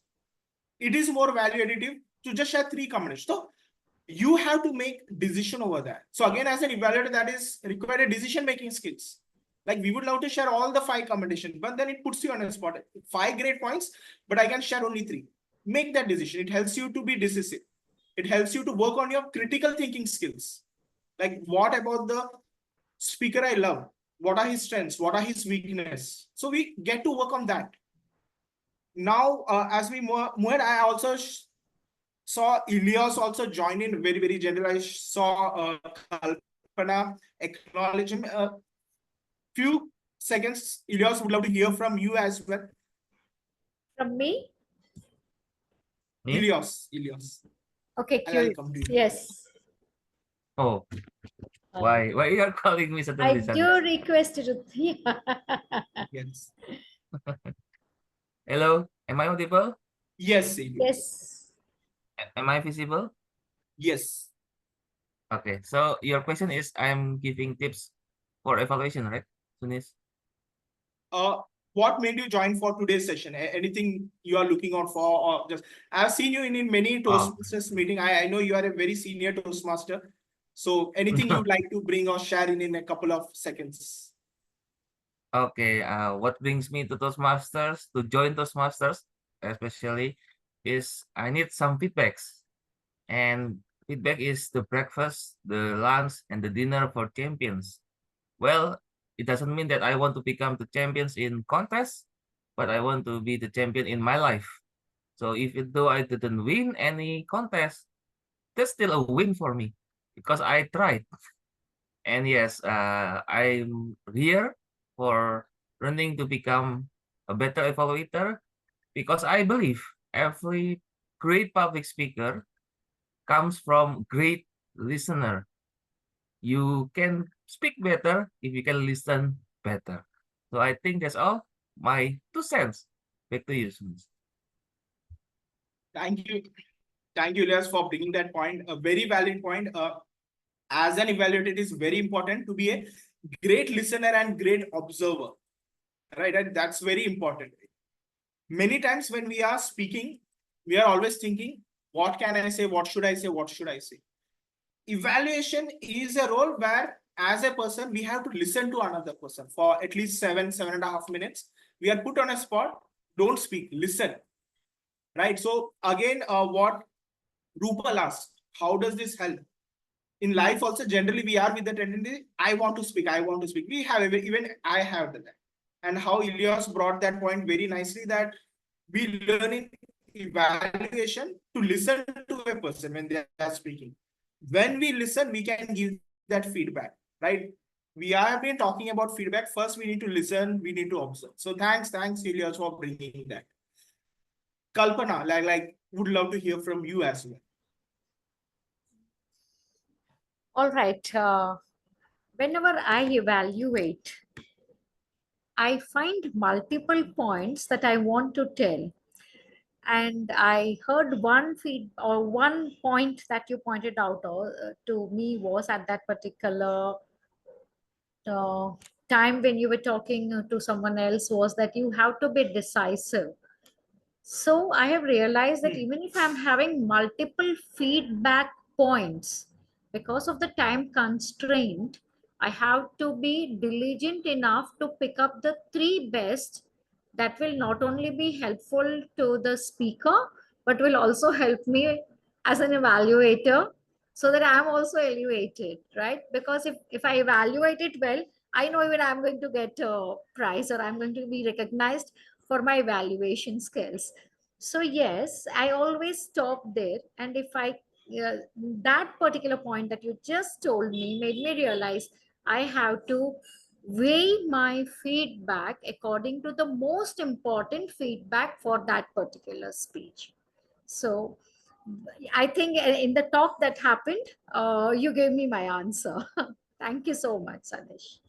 It is more value additive to just share 3 commendations. So you have to make decision over that. So again, as an evaluator, that is required decision-making skills. Like we would love to share all the 5 commendations, but then it puts you on a spot. 5 great points, but I can share only 3. Make that decision. It helps you to be decisive. It helps you to work on your critical thinking skills. Like what about the speaker I love? What are his strengths? What are his weaknesses? So we get to work on that. Now, as we move ahead, I also saw Ilias also join in very, very general. I saw Kalpana acknowledge him. Few seconds, Ilias, would love to hear from you as well. From me? Me? Ilias. Okay, I'll curious. come to you. Yes. Oh, why you are calling me I suddenly, do Sunish? request you to. Yes. Hello, am I audible? Yes, Ilias. Yes. Am I visible? Yes. Okay, so your question is I'm giving tips for evaluation, right, Sunish? What made you join for today's session? Anything you are looking out for, or just I've seen you in many Toastmasters meeting. I know you are a very senior Toastmaster. So anything you'd like to bring or share in a couple of seconds? Okay, what brings me to Toastmasters, to join Toastmasters, especially, is I need some feedbacks. And feedback is the breakfast, the lunch, and the dinner for champions. Well, it doesn't mean that I want to become the champions in contest, but I want to be the champion in my life. So though I didn't win any contest, that's still a win for me because I tried. And yes, I'm here for learning to become a better evaluator because I believe every great public speaker comes from great listener. You can speak better if you can listen better. So I think that's all. My 2 cents. Back to you, Sunish. Thank you. Thank you, Elias, for bringing that point. A very valid point. As an evaluator, it is very important to be a great listener and great observer. Right? And that's very important. Many times when we are speaking, we are always thinking, what can I say? What should I say? What should I say? Evaluation is a role where, as a person, we have to listen to another person for at least 7.5 minutes. We are put on a spot. Don't speak, listen. Right? So again, what Rupal asked, how does this help? In life also, generally, we are with the tendency, I want to speak. We have, even I have that. And how Ilias brought that point very nicely, that we learn in evaluation to listen to a person when they are speaking. When we listen, we can give that feedback, right? We have been talking about feedback. First, we need to listen, we need to observe. So thanks, Ilias, for bringing that. Kalpana, would love to hear from you as well. All right. Whenever I evaluate, I find multiple points that I want to tell. And I heard one point that you pointed out to me was at that particular time when you were talking to someone else, was that you have to be decisive. So I have realized that even if I'm having multiple feedback points, because of the time constraint, I have to be diligent enough to pick up the three best that will not only be helpful to the speaker, but will also help me as an evaluator so that I'm also elevated, right? Because if I evaluate it well, I know even I'm going to get a prize or I'm going to be recognized for my evaluation skills. So yes, I always stop there. And if I that particular point that you just told me made me realize I have to weigh my feedback according to the most important feedback for that particular speech. So I think in the talk that happened, you gave me my answer. Thank you so much, Sanish.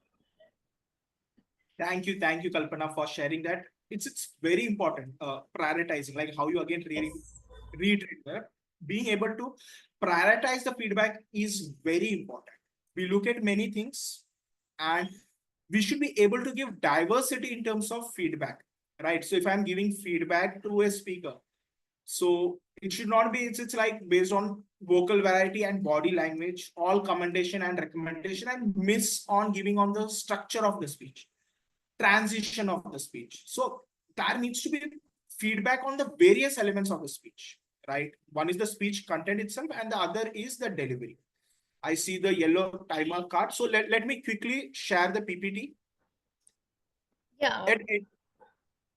Thank you, Kalpana, for sharing that. It's very important, prioritizing, like how you again really reiterate that. Being able to prioritize the feedback is very important. We look at many things and we should be able to give diversity in terms of feedback, right? So if I'm giving feedback to a speaker, so it should not be, it's like based on vocal variety and body language, all commendation and recommendation, and miss on giving on the structure of the speech, transition of the speech. So there needs to be feedback on the various elements of the speech, right? One is the speech content itself, and the other is the delivery. I see the yellow timer card. So let me quickly share the PPT. Yeah. At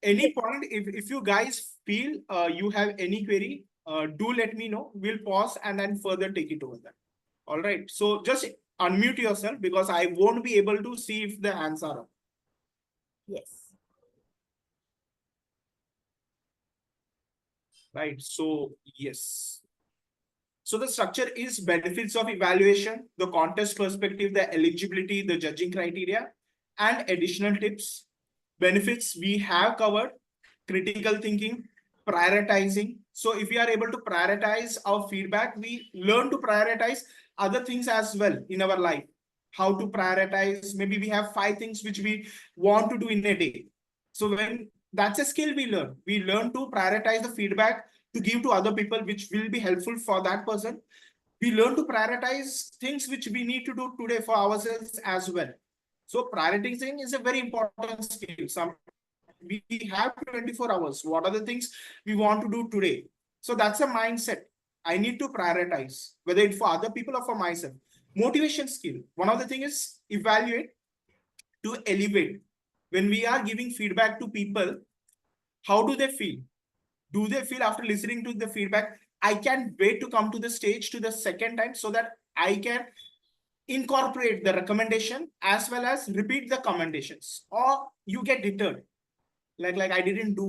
any point, if you guys feel you have any query, do let me know. We'll pause and then further take it over there. All right. So just unmute yourself because I won't be able to see if the hands are up. Yes. Right. So yes. So the structure is benefits of evaluation, the contest perspective, the eligibility, the judging criteria, and additional tips. Benefits we have covered, critical thinking, prioritizing. So if we are able to prioritize our feedback, we learn to prioritize other things as well in our life. How to prioritize, maybe we have 5 things which we want to do in a day. So when that's a skill we learn to prioritize the feedback to give to other people, which will be helpful for that person. We learn to prioritize things which we need to do today for ourselves as well. So prioritizing is a very important skill. We have 24 hours. What are the things we want to do today? So that's a mindset. I need to prioritize, whether it's for other people or for myself. Motivation skill. One of the things is evaluate to elevate. When we are giving feedback to people, how do they feel? Do they feel after listening to the feedback, I can wait to come to the stage to the second time so that I can incorporate the recommendation as well as repeat the commendations, or you get deterred, like I didn't do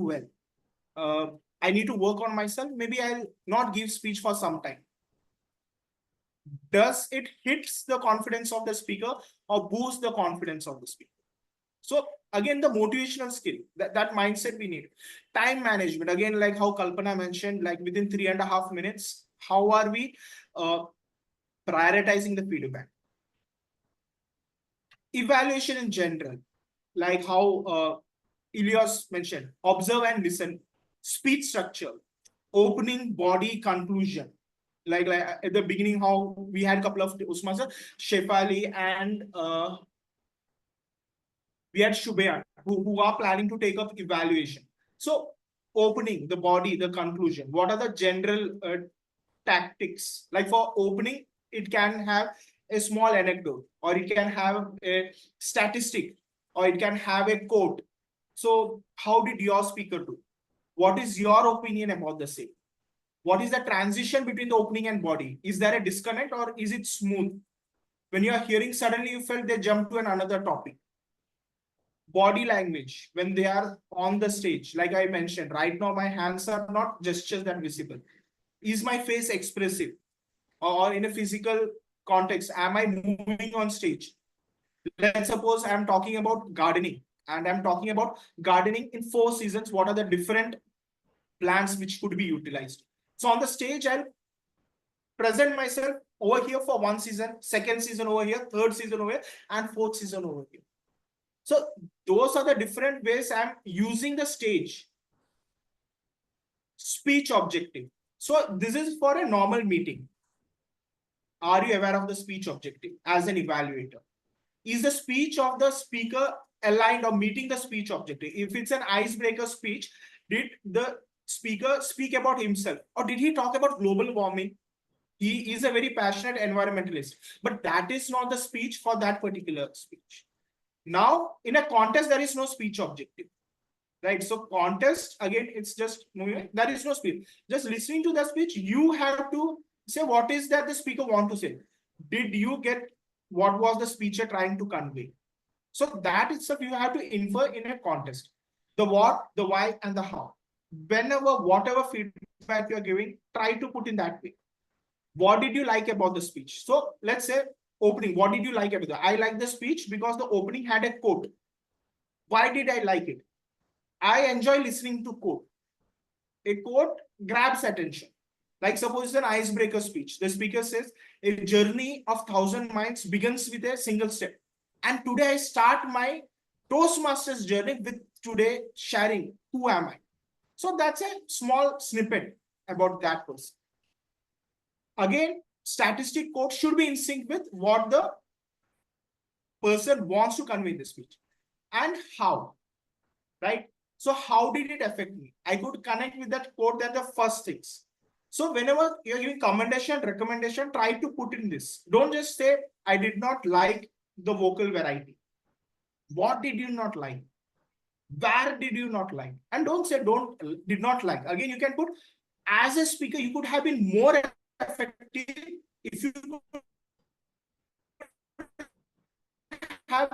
well. I need to work on myself. Maybe I'll not give speech for some time. Does it hits the confidence of the speaker or boost the confidence of the speaker? So again, the motivational skill, that mindset we need. Time management, again, like how Kalpana mentioned, like within 3.5 minutes, how are we prioritizing the feedback? Evaluation in general, like how Ilias mentioned, observe and listen, speech structure, opening, body, conclusion. Like at the beginning, how we had a couple of Toastmasters, Shefali and we had Shubayan, who are planning to take up evaluation. So opening, the body, the conclusion. What are the general tactics? Like for opening, it can have a small anecdote, or it can have a statistic, or it can have a quote. So how did your speaker do? What is your opinion about the same? What is the transition between the opening and body? Is there a disconnect or is it smooth? When you are hearing, suddenly you felt they jump to another topic. Body language when they are on the stage, like I mentioned, right now my hands are not gestures that visible. Is my face expressive, or in a physical context, am I moving on stage? Let's suppose I'm talking about gardening, and I'm talking about gardening in 4 seasons. What are the different plants which could be utilized? So on the stage, I'll present myself over here for 1 season, 2nd season over here, 3rd season over here, and 4th season over here. So those are the different ways I'm using the stage. speech objective. So this is for a normal meeting. Are you aware of the speech objective as an evaluator? Is the speech of the speaker aligned or meeting the speech objective? If it's an icebreaker speech, did the speaker speak about himself, or did he talk about global warming? He is a very passionate environmentalist, but that is not the speech for that particular speech. Now, in a contest, there is no speech objective, right? So contest, again, it's just moving. There is no speech. Just listening to the speech, you have to say what is that the speaker want to say. Did you get what was the speaker trying to convey? So that itself you have to infer in a contest. The what, the why, and the how. Whenever, whatever feedback you're giving, try to put in that way. What did you like about the speech? So let's say opening. What did you like about it? I like the speech because the opening had a quote. Why did I like it? I enjoy listening to quote. A quote grabs attention. Like suppose it's an icebreaker speech. The speaker says, a journey of 1,000 miles begins with a single step. And today I start my Toastmasters journey with today sharing who am I. So that's a small snippet about that person. Again, statistic quote should be in sync with what the person wants to convey in the speech. And how, right? So how did it affect me? I could connect with that quote than the first things. So whenever you're giving commendation, recommendation, try to put in this. Don't just say, I did not like the vocal variety. What did you not like? Where did you not like? And don't say did not like. Again, you can put, as a speaker, you could have been more effective if you have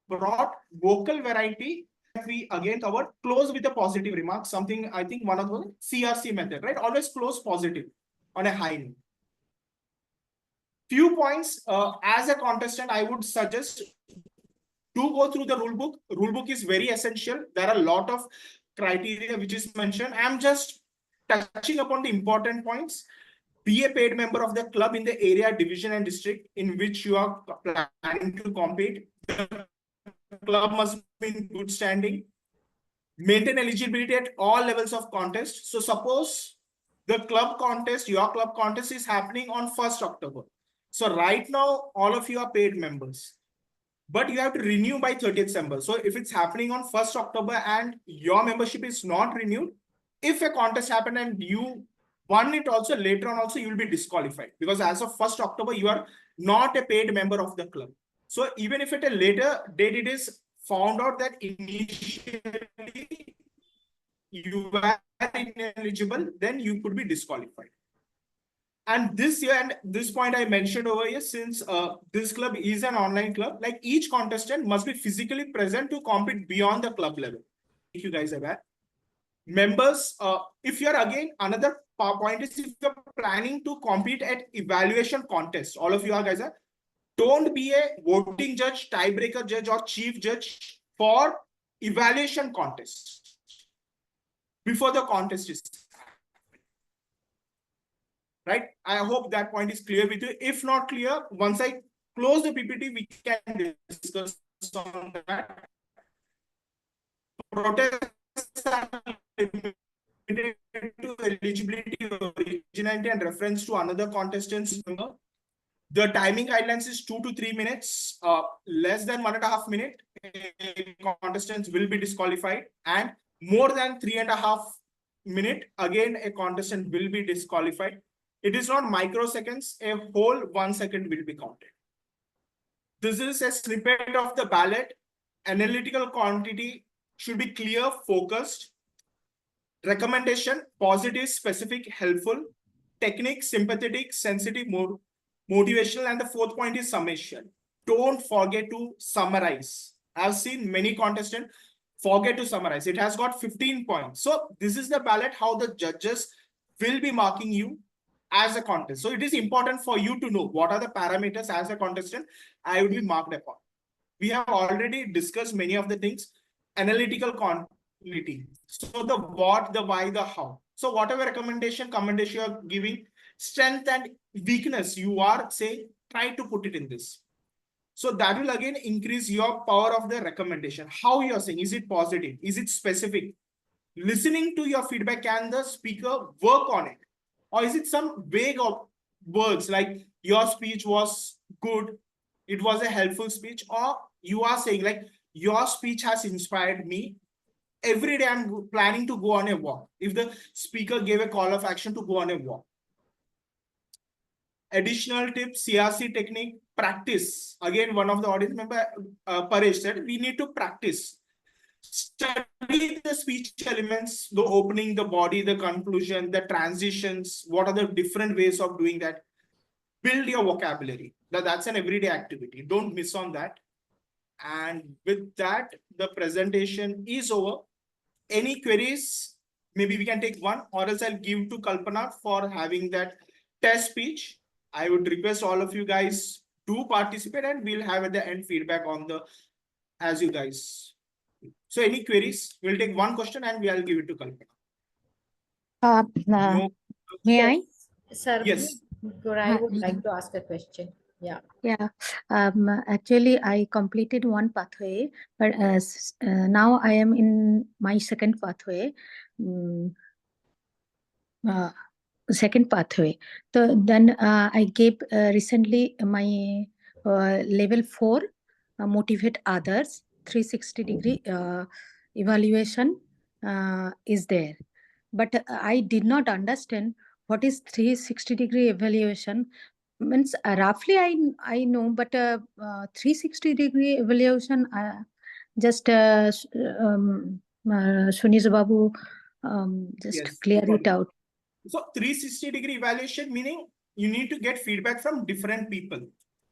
brought vocal variety. We again covered, close with a positive remark, something I think one of the CRC method, right? Always close positive on a high note. Few points as a contestant, I would suggest to go through the rule book. Rule book is very essential. There are a lot of criteria which is mentioned. I'm just touching upon the important points. Be a paid member of the club in the area, division, and district in which you are planning to compete. The club must be in good standing. Maintain eligibility at all levels of contest. So suppose the club contest, your club contest is happening on 1st October. So right now, all of you are paid members, but you have to renew by 30th December. So if it's happening on 1st October and your membership is not renewed, if a contest happened and you won it also, later on also, you will be disqualified because as of 1st October, you are not a paid member of the club. So even if at a later date it is found out that initially you were ineligible, then you could be disqualified. And this year, and this point I mentioned over here, since this club is an online club, like each contestant must be physically present to compete beyond the club level. Make you guys aware. Members, if you're again, another point is if you're planning to compete at evaluation contest, all of you are guys are, don't be a voting judge, tiebreaker judge, or chief judge for evaluation contest before the contest is. Right? I hope that point is clear with you. If not clear, once I close the PPT, we can discuss on that. Protests are limited to eligibility, originality, and reference to another contestant's number. The timing guidelines is 2 to 3 minutes. Less than 1.5 minutes, contestants will be disqualified, and more than 3.5 minutes, again a contestant will be disqualified. It is not microseconds, a whole 1 second will be counted. This is a snippet of the ballot. Analytical quantity should be clear, focused. Recommendation, positive, specific, helpful. Technique, sympathetic, sensitive, motivational. And the 4th point is summation. Don't forget to summarize. I've seen many contestants forget to summarize. It has got 15 points. So this is the ballot, how the judges will be marking you as a contestant. So it is important for you to know what are the parameters as a contestant I would be marked upon. We have already discussed many of the things. Analytical quantity. So the what, the why, the how. So whatever commendation you are giving, strength and weakness you are saying, try to put it in this. So that will again increase your power of the recommendation. How you're saying, is it positive? Is it specific? Listening to your feedback, can the speaker work on it? Or is it some vague of words like your speech was good, it was a helpful speech, or you are saying like your speech has inspired me. Every day I'm planning to go on a walk. If the speaker gave a call of action to go on a walk. Additional tips, CRC technique, practice. Again, one of the audience member, Paresh, said we need to practice. Study the speech elements, the opening, the body, the conclusion, the transitions. What are the different ways of doing that? Build your vocabulary. That's an everyday activity. Don't miss on that. And with that, the presentation is over. Any queries? Maybe we can take one, or else I'll give to Kalpana for having that test speech. I would request all of you guys to participate, and we'll have at the end feedback on the as you guys. So any queries? We'll take one question and we'll give it to Kalpana. No. May I? Sir, Yes. I would like to ask a question. Yeah. Yeah. Actually, I completed one pathway, but now I am in my second pathway. Second pathway. So then I gave recently my level 4 motivate others 360-degree evaluation is there, but I did not understand what is 360-degree evaluation means. Roughly I know, but 360-degree evaluation just Sunish Babu just clear it out. So 360-degree evaluation, meaning you need to get feedback from different people.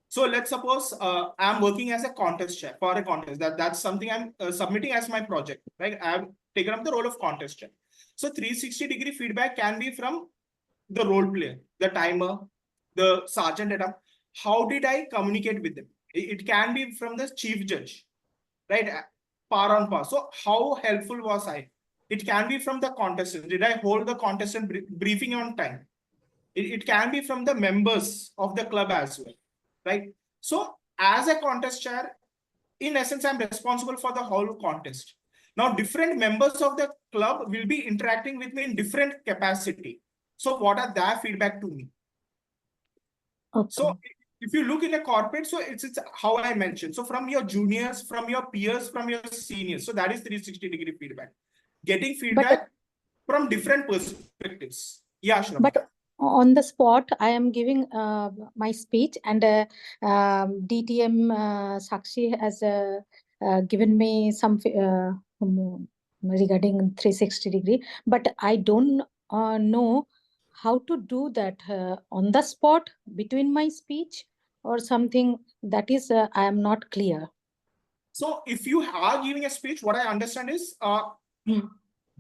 So let's suppose I'm working as a contest chair for a contest. That's something I'm submitting as my project, right? I've taken up the role of contest chair. So 360-degree feedback can be from the role player, the timer, the sergeant at up. How did I communicate with them? It can be from the chief judge, right? Par on par. So how helpful was I? It can be from the contestant. Did I hold the contestant briefing on time? It can be from the members of the club as well, right? So as a contest chair, in essence, I'm responsible for the whole contest. Now, different members of the club will be interacting with me in different capacity. So what are their feedback to me? Okay. So if you look in a corporate, so it's how I mentioned. So from your juniors, from your peers, from your seniors. So that is 360-degree feedback. Getting feedback from different perspectives. Yeah, Shraddha. But on the spot, I am giving my speech, and DTM Sakshi has given me some regarding 360-degree, but I don't know how to do that on the spot between my speech or something. That is, I am not clear. So if you are giving a speech, what I understand is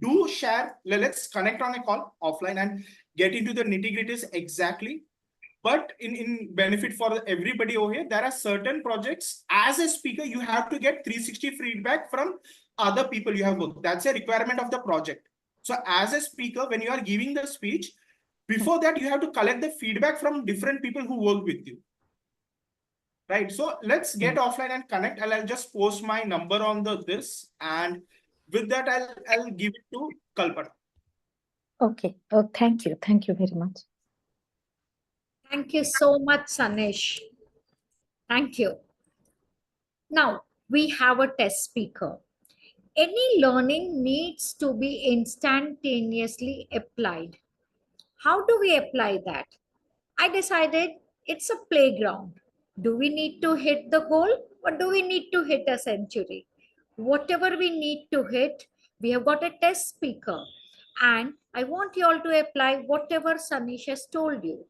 do share. Let's connect on a call offline and get into the nitty-gritties exactly. But in benefit for everybody over here, there are certain projects as a speaker, you have to get 360 feedback from other people you have worked. That's a requirement of the project. So as a speaker, when you are giving the speech, before that, you have to collect the feedback from different people who work with you. Right. So let's get offline and connect. I'll just post my number on this, and with that, I'll give it to Kalpana. Okay. Oh, thank you. Thank you very much. Thank you so much, Sunish. Thank you. Now, we have a test speaker. Any learning needs to be instantaneously applied. How do we apply that? I decided it's a playground. Do we need to hit the goal, or do we need to hit a century? Whatever we need to hit, we have got a test speaker. And I want you all to apply whatever Sunish has told you.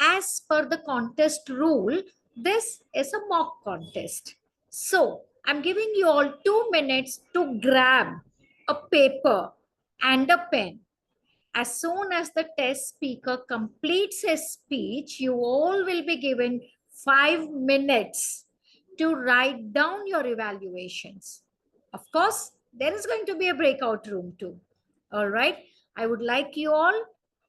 As per the contest rule, this is a mock contest. So I'm giving you all 2 minutes to grab a paper and a pen. As soon as the test speaker completes his speech, you all will be given 5 minutes to write down your evaluations. Of course, there is going to be a breakout room too. All right. I would like you all,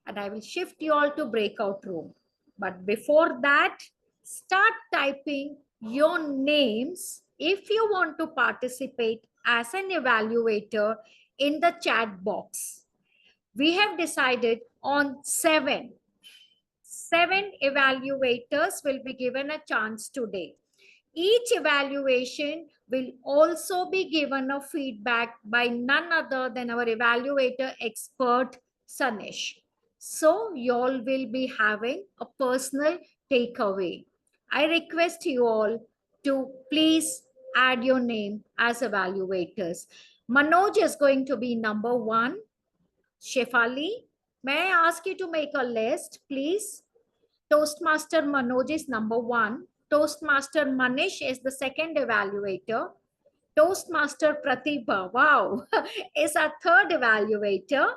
and I will shift you all to breakout room. But before that, start typing your names if you want to participate as an evaluator in the chat box. We have decided on 7. 7 evaluators will be given a chance today. Each evaluation will also be given a feedback by none other than our evaluator expert, Sunish. So you all will be having a personal takeaway. I request you all to please add your name as evaluators. Manoj is going to be number 1. Shefali, may I ask you to make a list, please? Toastmaster Manoj is number 1. Toastmaster Manish is the second evaluator. Toastmaster Pratibha, wow, is our third evaluator.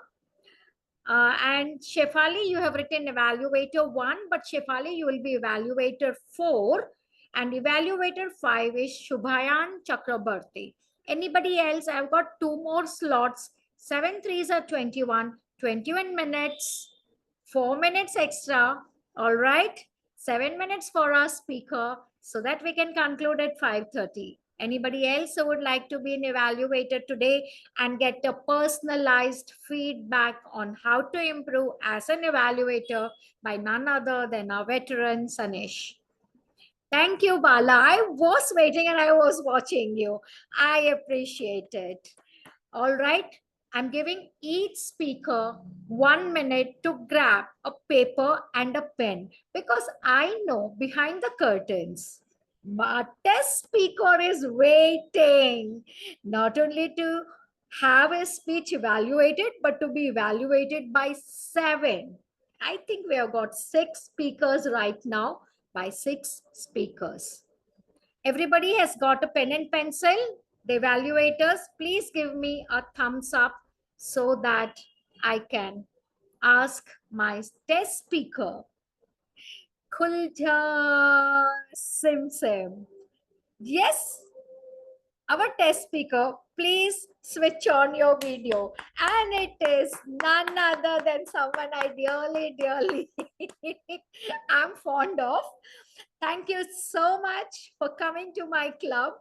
And Shefali, you have written evaluator 1, but Shefali, you will be evaluator 4. And evaluator 5 is Shubhayan Chakrabarti. Anybody else? I've got 2 more slots. 7 3s are 21. 21 minutes. 4 minutes extra. All right. 7 minutes for our speaker so that we can conclude at 5:30. Anybody else who would like to be an evaluator today and get a personalized feedback on how to improve as an evaluator by none other than our veteran Sunish? Thank you, Bala. I was waiting and I was watching you. I appreciate it. All right. I'm giving each speaker 1 minute to grab a paper and a pen because I know behind the curtains, my test speaker is waiting not only to have his speech evaluated, but to be evaluated by 7. I think we have got 6 speakers right now by 6 speakers. Everybody has got a pen and pencil? The evaluators, please give me a thumbs up so that I can ask my test speaker. Khulja Sim Sim. Yes, our test speaker, please switch on your video. And it is none other than someone I dearly I'm fond of. Thank you so much for coming to my club.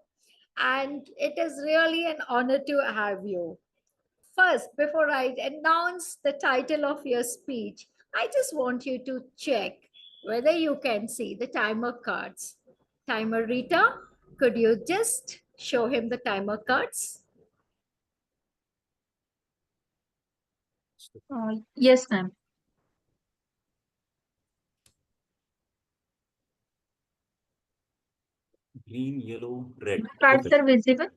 And it is really an honor to have you. First, before I announce the title of your speech, I just want you to check whether you can see the timer cards. Timer Rita, could you just show him the timer cards? Yes, ma'am. Green, yellow, red. Cards Okay. are visible?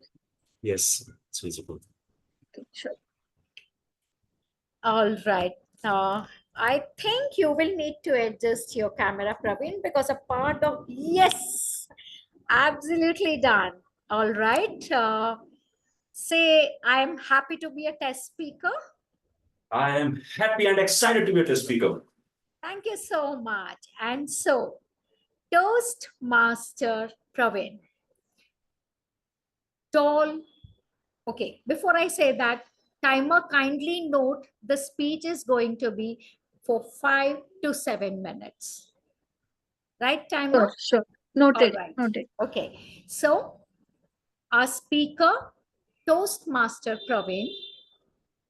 Yes, it's visible. Okay, sure. All right. I think you will need to adjust your camera, Praveen, because a part of, yes, absolutely done. All right. Say, I'm happy to be a test speaker. I am happy and excited to be a test speaker. Thank you so much. And so, Toastmaster Praveen. Tall. Okay, before I say that, timer, kindly note the speech is going to be for 5 to 7 minutes. Right, timer? Sure. Noted. All right. Noted. Okay, so our speaker, Toastmaster Praveen,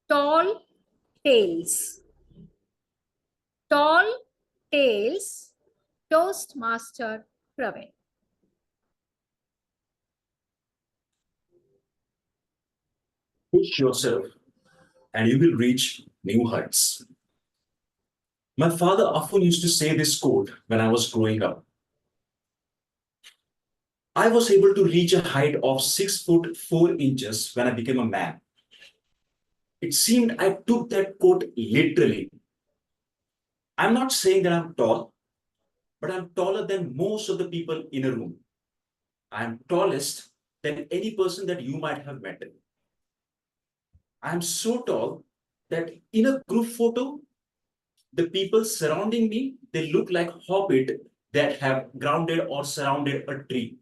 tall tales. Tall tales, Toastmaster Praveen. Push yourself and you will reach new heights. My father often used to say this quote when I was growing up. I was able to reach a height of 6 foot 4 inches when I became a man. It seemed I took that quote literally. I'm not saying that I'm tall, but I'm taller than most of the people in a room. I'm tallest than any person that you might have met. I'm so tall that in a group photo, the people surrounding me, they look like hobbit that have grounded or surrounded a tree.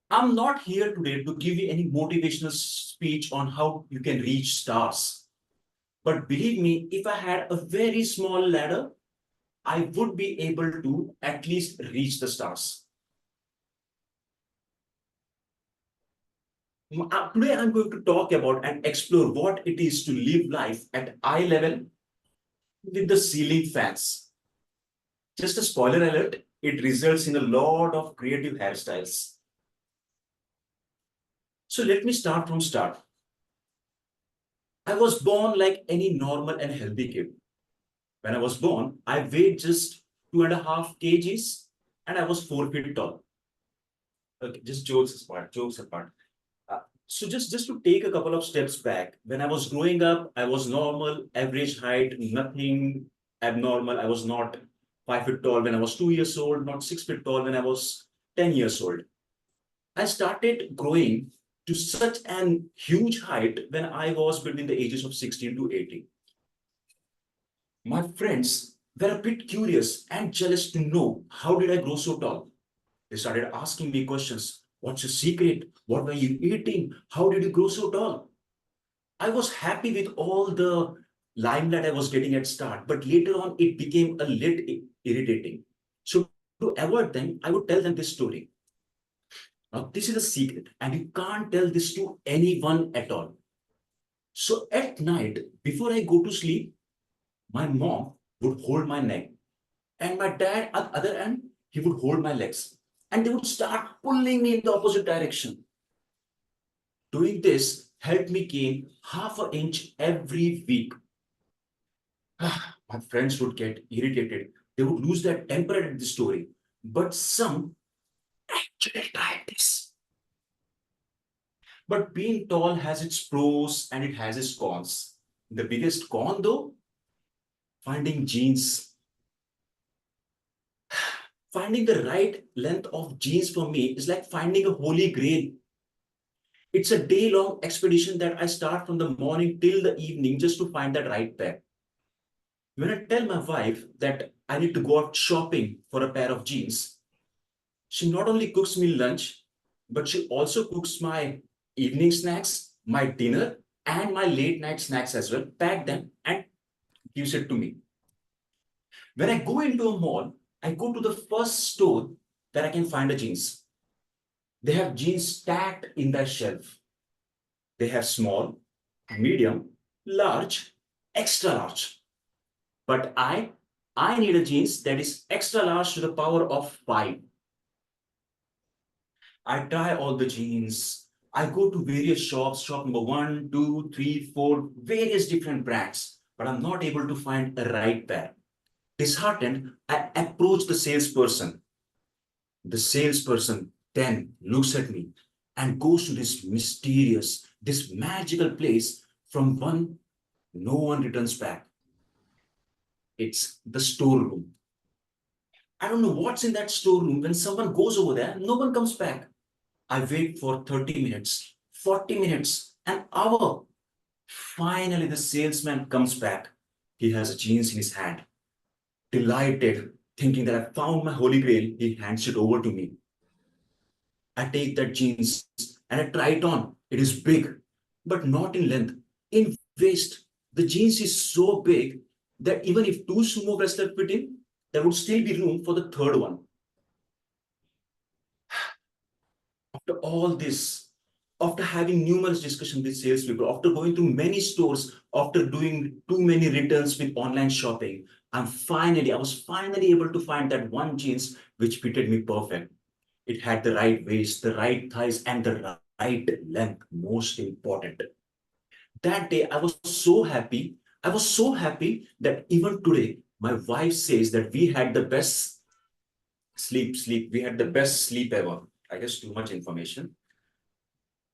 I'm not here today to give you any motivational speech on how you can reach stars. But believe me, if I had a very small ladder, I would be able to at least reach the stars. Today, I'm going to talk about and explore what it is to live life at eye level with the ceiling fans. Just a spoiler alert, it results in a lot of creative hairstyles. So let me start from start. I was born like any normal and healthy kid. When I was born, I weighed just 2.5 kgs and I was 4 feet tall. Okay, just jokes apart. So just to take a couple of steps back, when I was growing up, I was normal, average height, nothing abnormal. I was not 5 feet tall when I was 2 years old, not 6 feet tall when I was 10 years old. I started growing to such an huge height when I was between the ages of 16 to 18. My friends were a bit curious and jealous to know how did I grow so tall. They started asking me questions. What's your secret? What were you eating? How did you grow so tall? I was happy with all the limelight I was getting at start, but later on it became a little irritating. So to avoid them, I would tell them this story. Now, this is a secret, and you can't tell this to anyone at all. So at night, before I go to sleep, my mom would hold my neck, and my dad, at the other end, he would hold my legs, and they would start pulling me in the opposite direction. Doing this helped me gain half an inch every week. My friends would get irritated. They would lose their temper at the story. But some actually tried this. But being tall has its pros and it has its cons. The biggest con, though, finding jeans. Finding the right length of jeans for me is like finding a holy grail. It's a day-long expedition that I start from the morning till the evening just to find that right pair. When I tell my wife that I need to go out shopping for a pair of jeans, she not only cooks me lunch, but she also cooks my evening snacks, my dinner, and my late night snacks as well, pack them and gives it to me. When I go into a mall, I go to the first store that I can find a jeans. They have jeans stacked in their shelf. They have small, medium, large, extra large. But I need a jeans that is extra large to the power of 5. I try all the jeans. I go to various shops, shop number 1, 2, 3, 4, various different brands, but I'm not able to find the right pair. Disheartened, I approach the salesperson. The salesperson then looks at me and goes to this mysterious, this magical place from one no one returns back. It's the storeroom. I don't know what's in that storeroom. When someone goes over there, no one comes back. I wait for 30 minutes, 40 minutes, an hour. Finally, the salesman comes back. He has a jeans in his hand. Delighted, thinking that I found my holy grail, he hands it over to me. I take that jeans and I try it on. It is big, but not in length. In waist, the jeans is so big that even if 2 sumo wrestlers fit in, there would still be room for the third one. After all this, after having numerous discussions with salespeople, after going through many stores, after doing too many returns with online shopping, I was finally able to find that one jeans which fitted me perfect. It had the right waist, the right thighs, and the right length, most important. That day, I was so happy. I was so happy that even today, my wife says that we had the best sleep. We had the best sleep ever. I guess too much information.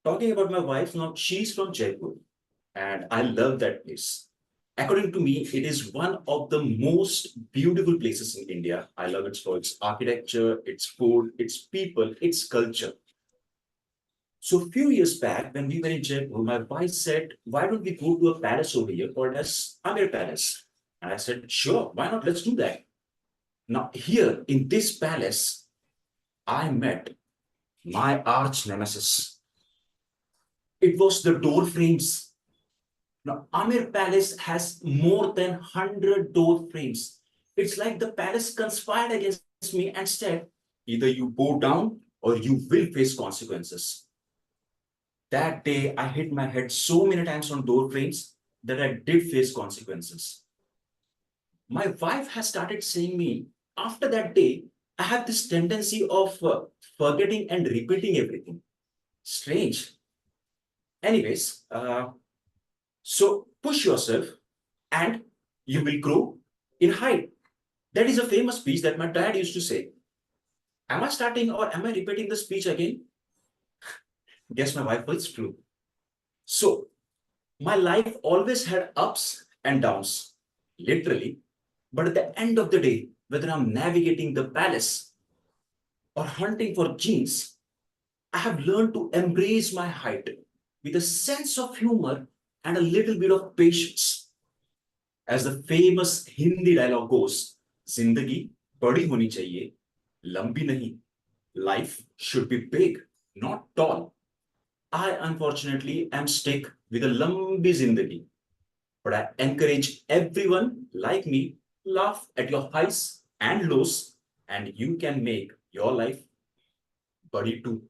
Talking about my wife now, she's from Jaipur, and I love that place. According to me, it is one of the most beautiful places in India. I love it for its architecture, its food, its people, its culture. So a few years back, when we were in Jaipur, my wife said, why don't we go to a palace over here called as Amir Palace? And I said, sure, why not? Let's do that. Now, here in this palace, I met my arch nemesis. It was the door frames. Now, Amir Palace has more than 100 door frames. It's like the palace conspired against me and said, either you bow down or you will face consequences. That day, I hit my head so many times on door frames that I did face consequences. My wife has started saying me, after that day, I have this tendency of forgetting and repeating everything. Strange. Anyways, so push yourself and you will grow in height. That is a famous speech that my dad used to say. Am I starting or am I repeating the speech again? Guess my wife was true. So my life always had ups and downs, literally. But at the end of the day, whether I'm navigating the palace or hunting for genes, I have learned to embrace my height with a sense of humor and a little bit of patience. As the famous Hindi dialogue goes, Zindagi badi honi chahiye, lambi nahi. Life should be big, not tall. I unfortunately am stuck with a lambi zindagi, but I encourage everyone like me laugh at your highs and lows, and you can make your life buddy too.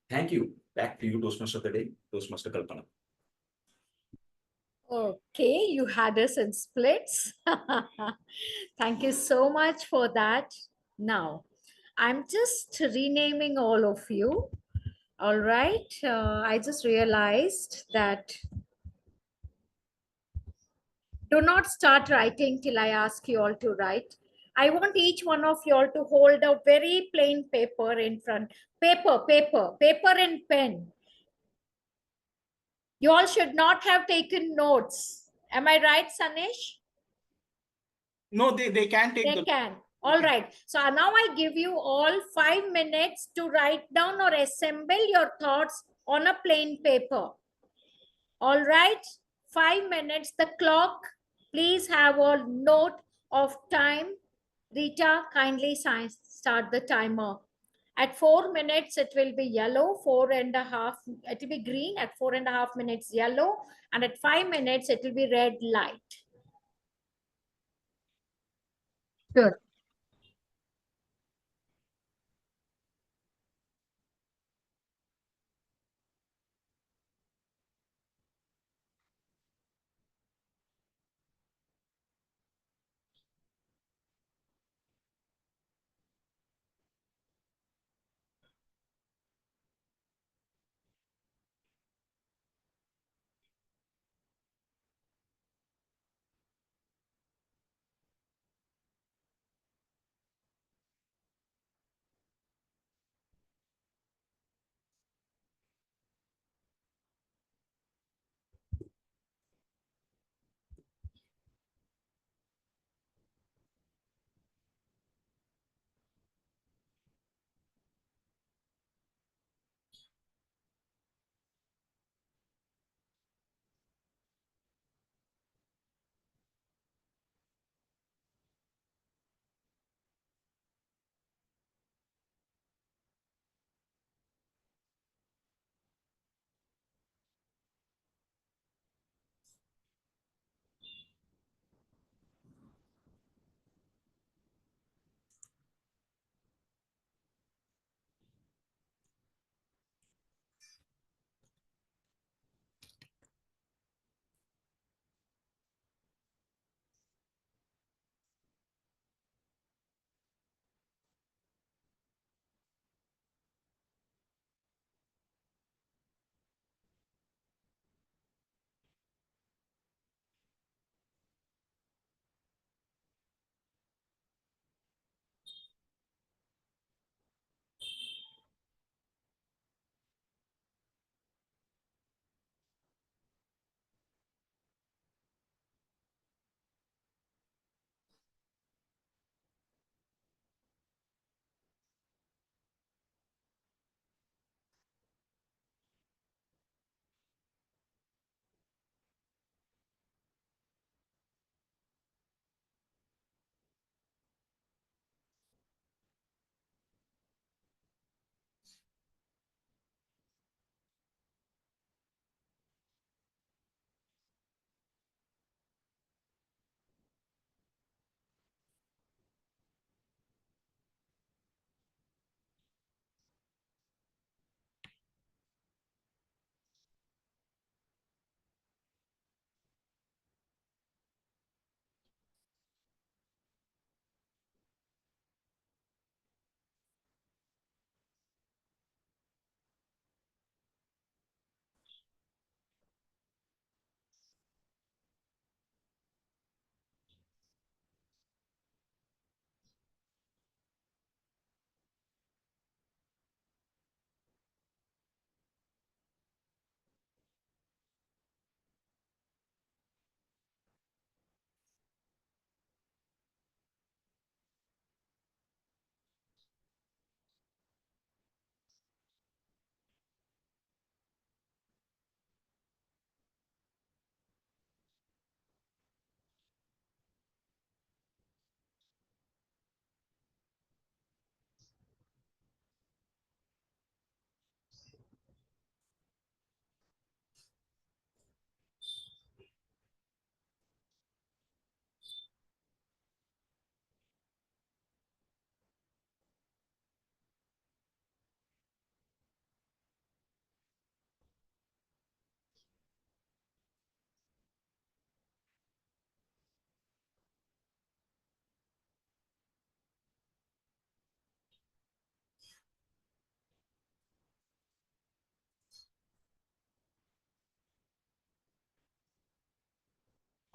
Thank you. Back to you, Toastmaster of the day, Toastmaster Kalpana. Okay, you had us in splits. Thank you so much for that. Now, I'm just renaming all of you. All right, I just realized that do not start writing till I ask you all to write. I want each one of you all to hold a very plain paper in front. Paper and pen. You all should not have taken notes. Am I right, Sunish? No, they can take They can. All right. So now I give you all 5 minutes to write down or assemble your thoughts on a plain paper. All right. 5 minutes. The clock. Please have a note of time. Rita, kindly start the timer. At 4 minutes, it will be yellow. 4.5, it will be green. At 4.5 minutes, yellow. And at 5 minutes, it will be red light. Sure.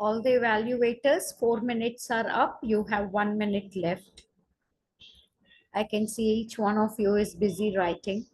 All the evaluators, 4 minutes are up. You have 1 minute left. I can see each one of you is busy writing.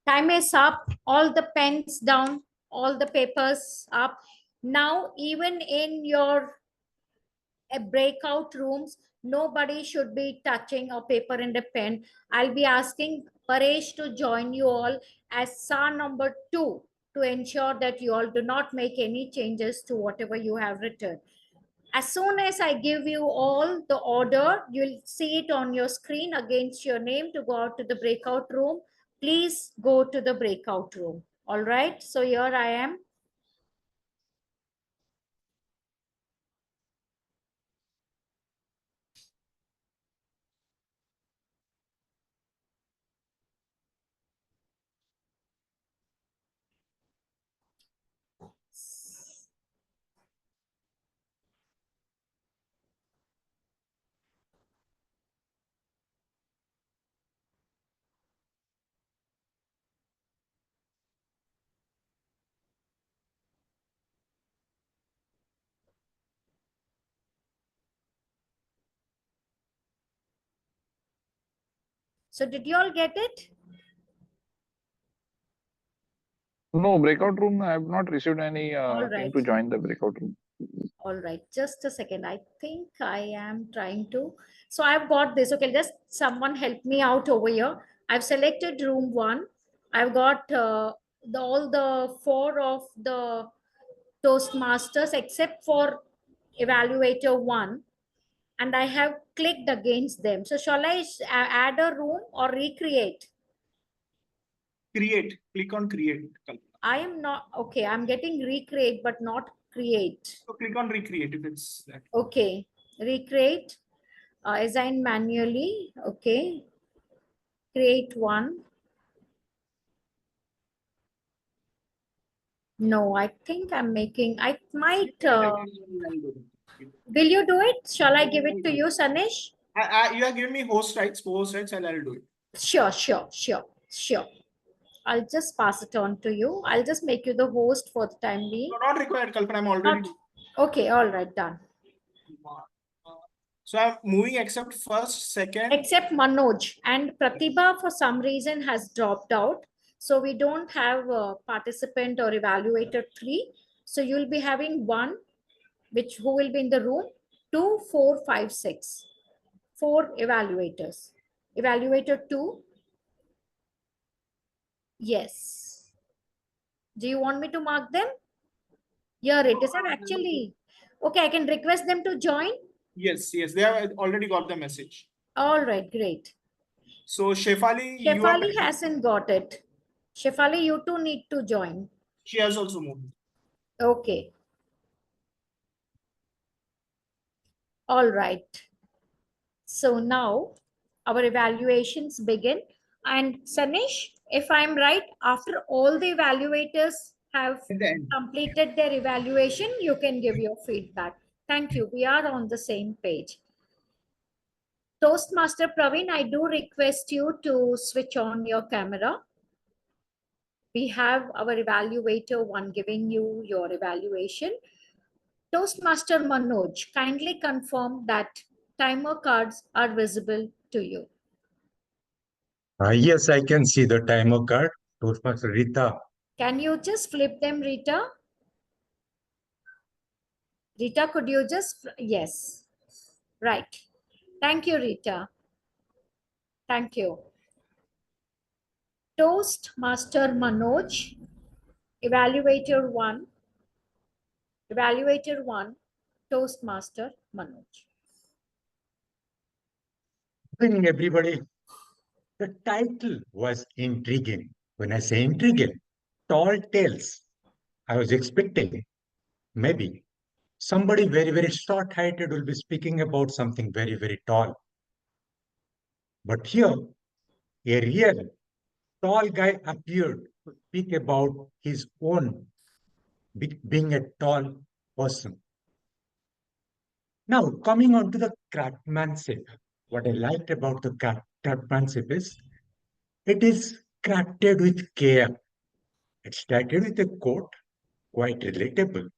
Time is up. All the pens down, all the papers up. Now, even in your breakout rooms, nobody should be touching a paper and a pen. I'll be asking Paresh to join you all as SAR number 2 to ensure that you all do not make any changes to whatever you have written. As soon as I give you all the order, you'll see it on your screen against your name to go out to the breakout room. Please go to the breakout room. All right. So here I am. So did you all get it? No, breakout room. I have not received any All thing right. to join the breakout room. All right, just a second. I think I am trying to. So I've got this. Okay, just someone help me out over here. I've selected room 1. I've got all the 4 of the Toastmasters except for evaluator 1. And I have clicked against them. So shall I add a room or recreate? Create. Click on create. I am not. Okay, I'm getting recreate but not create. So click on recreate if it's that. Okay, recreate. Assign manually. Okay, create one. No, I think I'm making, I might, will you do it? Shall I give it to you, Sunish? You have given me host rights, co-host rights, and I'll do it. Sure. I'll just pass it on to you. I'll just make you the host for the time being. No, not required, Kalpana. I'm already. Okay, all right, done. So I'm moving except first, second. Except Manoj and Pratibha for some reason has dropped out. So we don't have a participant or evaluator 3. So you'll be having 1, who will be in the room, 2, 4, 5, 6. 4 evaluators. Evaluator 2. Yes. Do you want me to mark them? Here it is. Actually, okay, I can request them to join. Yes, they have already got the message. All right, great. So Shefali, Shefali hasn't got it. Shefali, you too need to join. She has also moved. Okay. All right. So now our evaluations begin. And Sunish, if I'm right, after all the evaluators have completed their evaluation, you can give your feedback. Thank you. We are on the same page. Toastmaster Praveen, I do request you to switch on your camera. We have our evaluator 1 giving you your evaluation. Toastmaster Manoj, kindly confirm that timer cards are visible to you. Yes, I can see the timer card. Toastmaster Rita. Can you just flip them, Rita? Rita, could you just, yes, right. Thank you, Rita. Thank you. Toastmaster Manoj, Evaluator 1. Evaluator 1, Toastmaster Manoj. Good evening, everybody. The title was intriguing. When I say intriguing, tall tales. I was expecting maybe somebody very, very short-heighted will be speaking about something very, very tall. But here, a real tall guy appeared to speak about his own being a tall person. Now, coming on to the craftsmanship, what I liked about the craftsmanship is it is crafted with care. It started with a quote, quite relatable.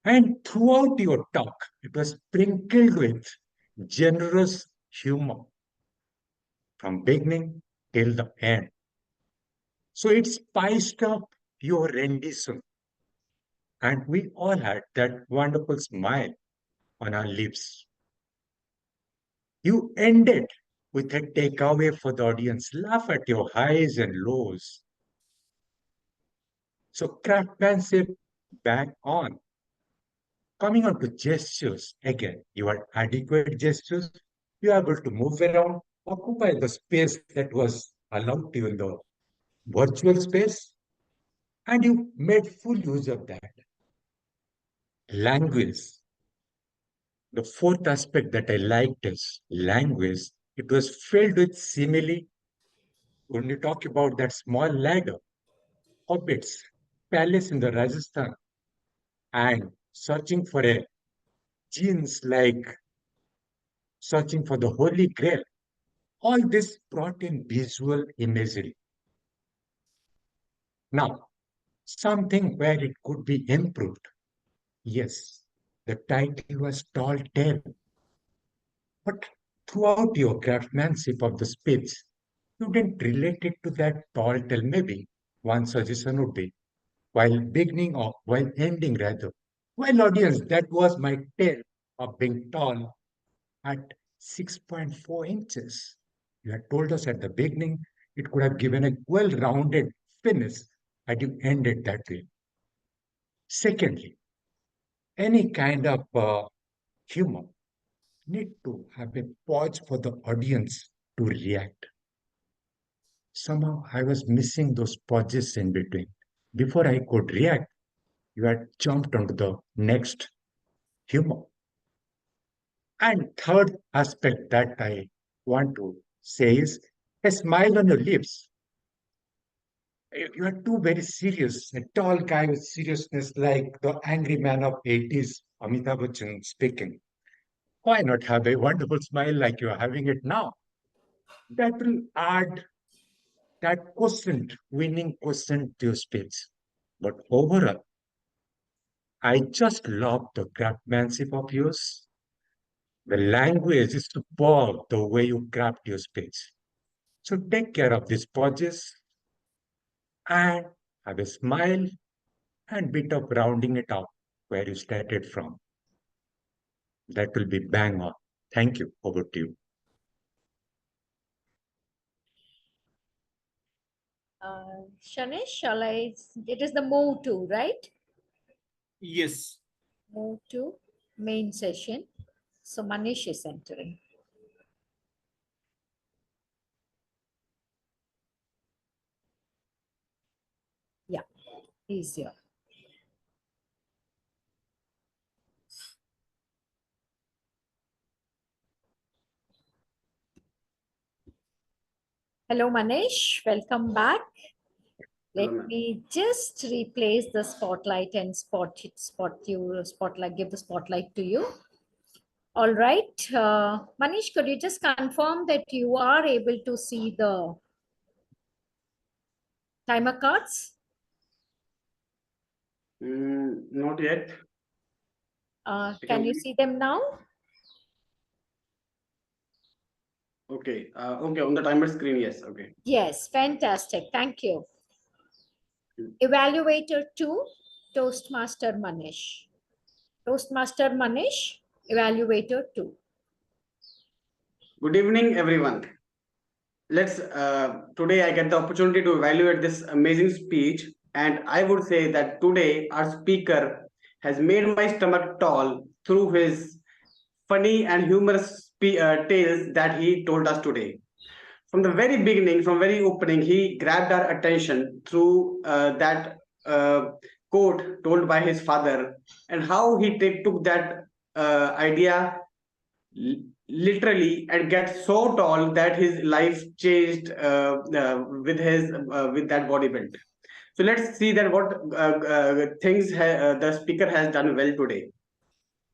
And throughout your talk, it was sprinkled with generous humor from beginning till the end. So it spiced up your rendition. And we all had that wonderful smile on our lips. You ended with a takeaway for the audience. Laugh at your highs and lows. So craftsmanship bang on. Coming on to gestures, again, your adequate gestures, you are able to move around, occupy the space that was allowed to you in the virtual space, and you made full use of that. Language. The fourth aspect that I liked is language. It was filled with simile. When you talk about that small ladder, hobbits, palace in the Rajasthan, and searching for a genes like searching for the Holy Grail. All this brought in visual imagery. Now, something where it could be improved. Yes, the title was Tall Tale. But throughout your craftsmanship of the speech, you didn't relate it to that tall tale. Maybe one suggestion would be while beginning or while ending rather. Well, audience, that was my tale of being tall at 6.4 inches. You had told us at the beginning it could have given a well-rounded finish had you ended that way. Secondly, any kind of humor need to have a pause for the audience to react. Somehow I was missing those pauses in between. Before I could react, you had jumped onto the next humor. And third aspect that I want to say is a smile on your lips. You are too very serious, a tall guy with seriousness like the angry man of 80s, Amitabh Bachchan speaking. Why not have a wonderful smile like you are having it now? That will add that quotient, winning quotient to your speech. But overall, I just love the craftsmanship of yours. The language is superb, the way you craft your speech. So take care of these pauses and have a smile and bit of rounding it up where you started from. That will be bang on. Thank you. Over to you. Sunish, shall I? It is the move to, right? Yes. Move to main session. So Manish is entering. Yeah, he's here. Hello, Manish. Welcome back. Let me just replace the spotlight and give the spotlight to you. All right. Manish, could you just confirm that you are able to see the timer cards? Not yet. Can you see them now? Okay. Okay. On the timer screen, yes. Okay. Yes, fantastic. Thank you. Evaluator 2, Toastmaster Manish. Toastmaster Manish, Evaluator 2. Good evening, everyone. Today I get the opportunity to evaluate this amazing speech And I would say that today our speaker has made my stomach tall through his funny and humorous tales that he told us today. From the very beginning, from very opening, he grabbed our attention through that quote told by his father, and how he took that idea literally and get so tall that his life changed with that body build. So let's see that what things the speaker has done well today.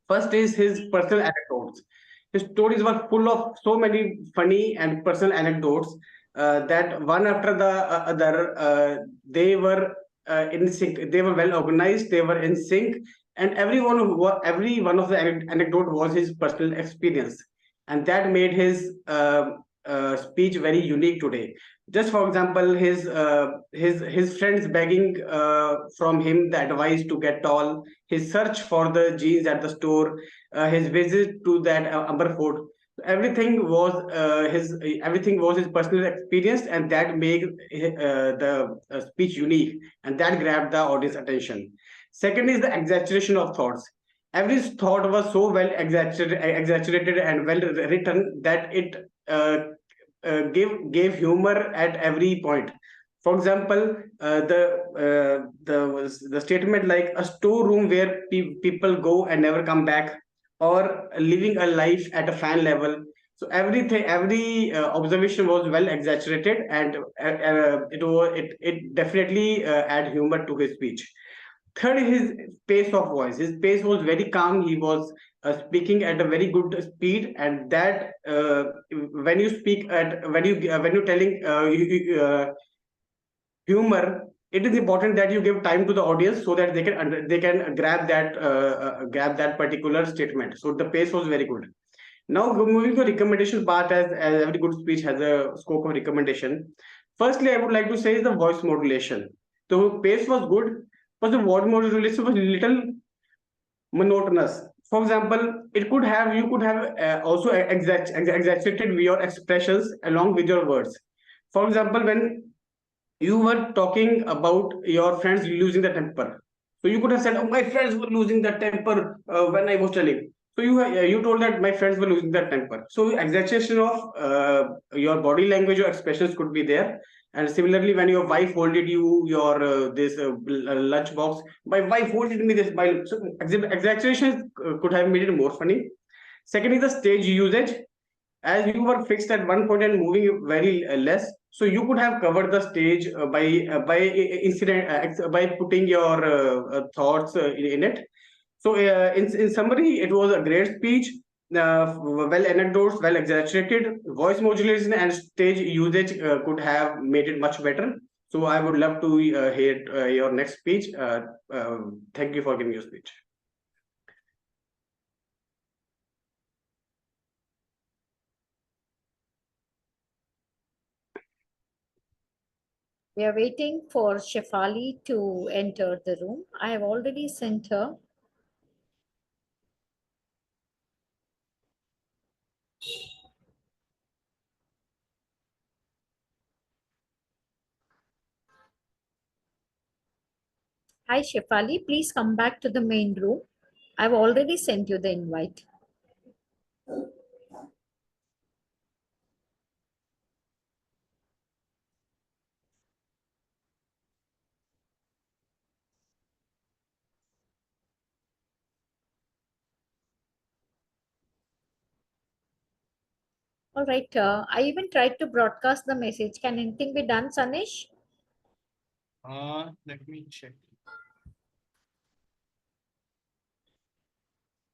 First is his personal anecdotes. His stories were full of so many funny and personal anecdotes that one after the other, they were in sync. They were well organized. They were in sync, and every one of the anecdote was his personal experience, and that made his speech very unique today. Just for example, his friends begging from him the advice to get tall, his search for the jeans at the store, his visit to that Amber Fort. Everything was his personal experience, and that made the speech unique, and that grabbed the audience attention. Second is the exaggeration of thoughts. Every thought was so well exaggerated and well written that it gave humor at every point. For example, the statement like a storeroom where people go and never come back, or living a life at a fan level. So every observation was well exaggerated, and it definitely add humor to his speech. Third, his pace of voice. His pace was very calm. He was speaking at a very good speed, and that when you speak at when you telling humor, it is important that you give time to the audience so that they can grab that particular statement. So the pace was very good. Now moving to recommendation part, as every good speech has a scope of recommendation. Firstly, I would like to say is the voice modulation. The pace was good, but the word modulation was little monotonous. For example, you could have also exaggerated your expressions along with your words. For example, when you were talking about your friends losing the temper, so you could have said, "Oh, my friends were losing the temper when I was telling." So you told that my friends were losing their temper. So exaggeration of your body language or expressions could be there. And similarly, when your wife folded you your this lunch box, my wife folded me this. So exaggeration could have made it more funny. Second is the stage usage. As you were fixed at one point and moving very less, so you could have covered the stage by putting your thoughts in it. So in summary, it was a great speech, well anecdotes, well exaggerated. Voice modulation and stage usage could have made it much better. So I would love to hear your next speech. Thank you for giving your speech. We are waiting for Shefali to enter the room. I have already sent her. Hi, Shefali. Please come back to the main room. I've already sent you the invite. All right. I even tried to broadcast the message. Can anything be done, Sunish? Let me check.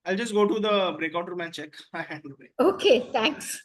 I'll just go to the breakout room and check. Okay, thanks.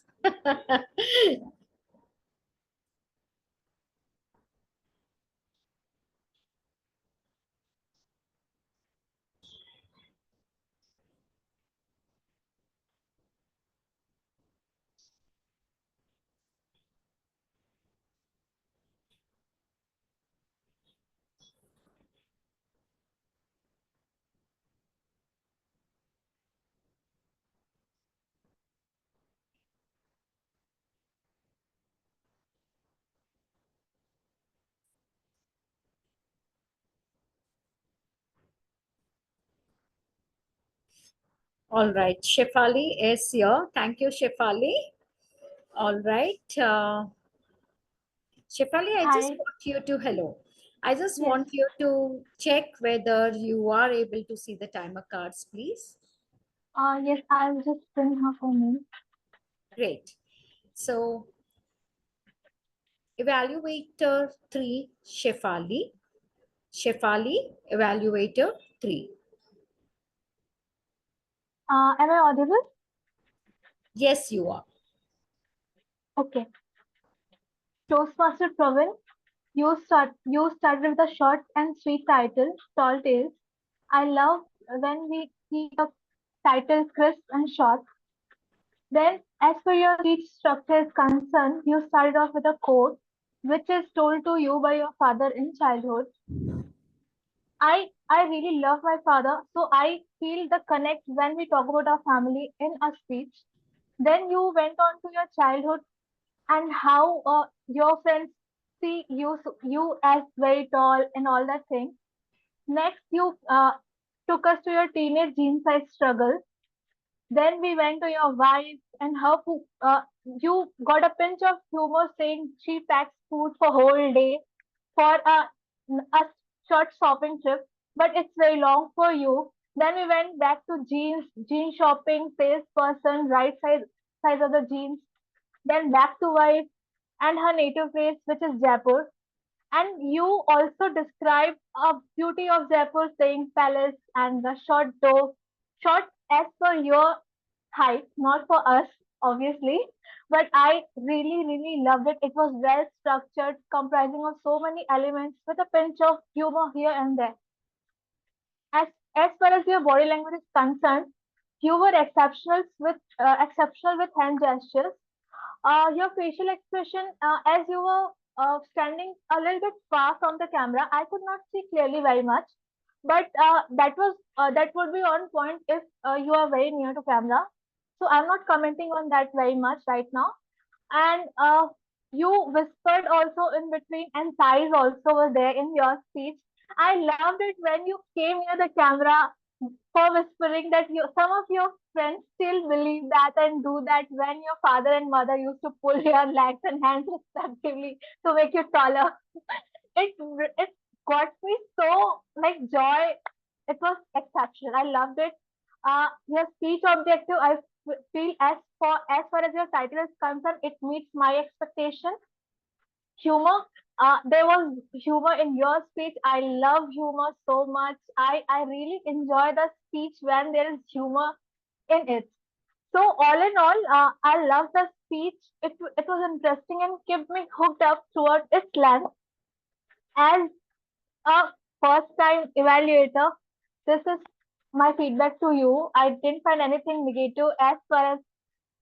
All right, Shefali is here. Thank you, Shefali. All right. Shefali, I just Hi. want you to, hello. I just Yes. want you to check whether you are able to see the timer cards, please. Yes, I'll just bring her for me. Great. So, evaluator 3, Shefali. Shefali, evaluator 3. Am I audible? Yes, you are. Okay. Toastmaster Pravin, you started with a short and sweet title, Tall Tales. I love when we keep the title crisp and short. Then, as per your speech structure is concerned, you started off with a quote, which is told to you by your father in childhood. I really love my father, so I feel the connect when we talk about our family in a speech. Then you went on to your childhood and how your friends see you as very tall and all that thing. Next, you took us to your teenage jean size struggle. Then we went to your wife and how you got a pinch of humor saying she packs food for whole day for a short shopping trip, but it's very long for you. Then we went back to jean shopping, salesperson, right size of the jeans. Then back to wife and her native place, which is Jaipur. And you also described a beauty of Jaipur saying palace and the short as per your height, not for us, obviously. But I really loved it. It was well structured, comprising of so many elements with a pinch of humor here and there. As far as your body language is concerned, you were exceptional with hand gestures. Your facial expression, as you were standing a little bit far from the camera, I could not see clearly very much. But that would be on point if you are very near to camera. So I'm not commenting on that very much right now. And you whispered also in between, and sighs also were there in your speech. I loved it when you came near the camera for whispering that some of your friends still believe that and do that when your father and mother used to pull your legs and hands respectively to make you taller. It got me so like joy. It was exceptional. I loved it. Your speech objective, feel as far as your title is concerned, it meets my expectation. Humor, there was humor in your speech. I love humor so much. I really enjoy the speech when there is humor in it. So all in all, I love the speech. It was interesting and kept me hooked up throughout its length. As a first time evaluator, this is my feedback to you. I didn't find anything negative as far as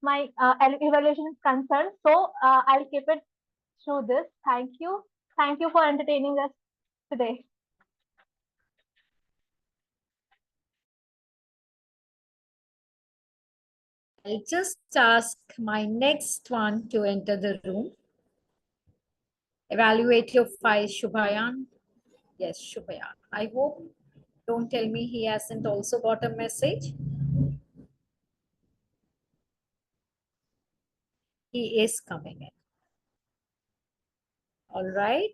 my evaluation is concerned. So I'll keep it through this. Thank you. Thank you for entertaining us today. I'll just ask my next one to enter the room. Evaluator 5, Shubhayan. Yes, Shubhayan. I hope, don't tell me he hasn't also got a message. He is coming in. All right.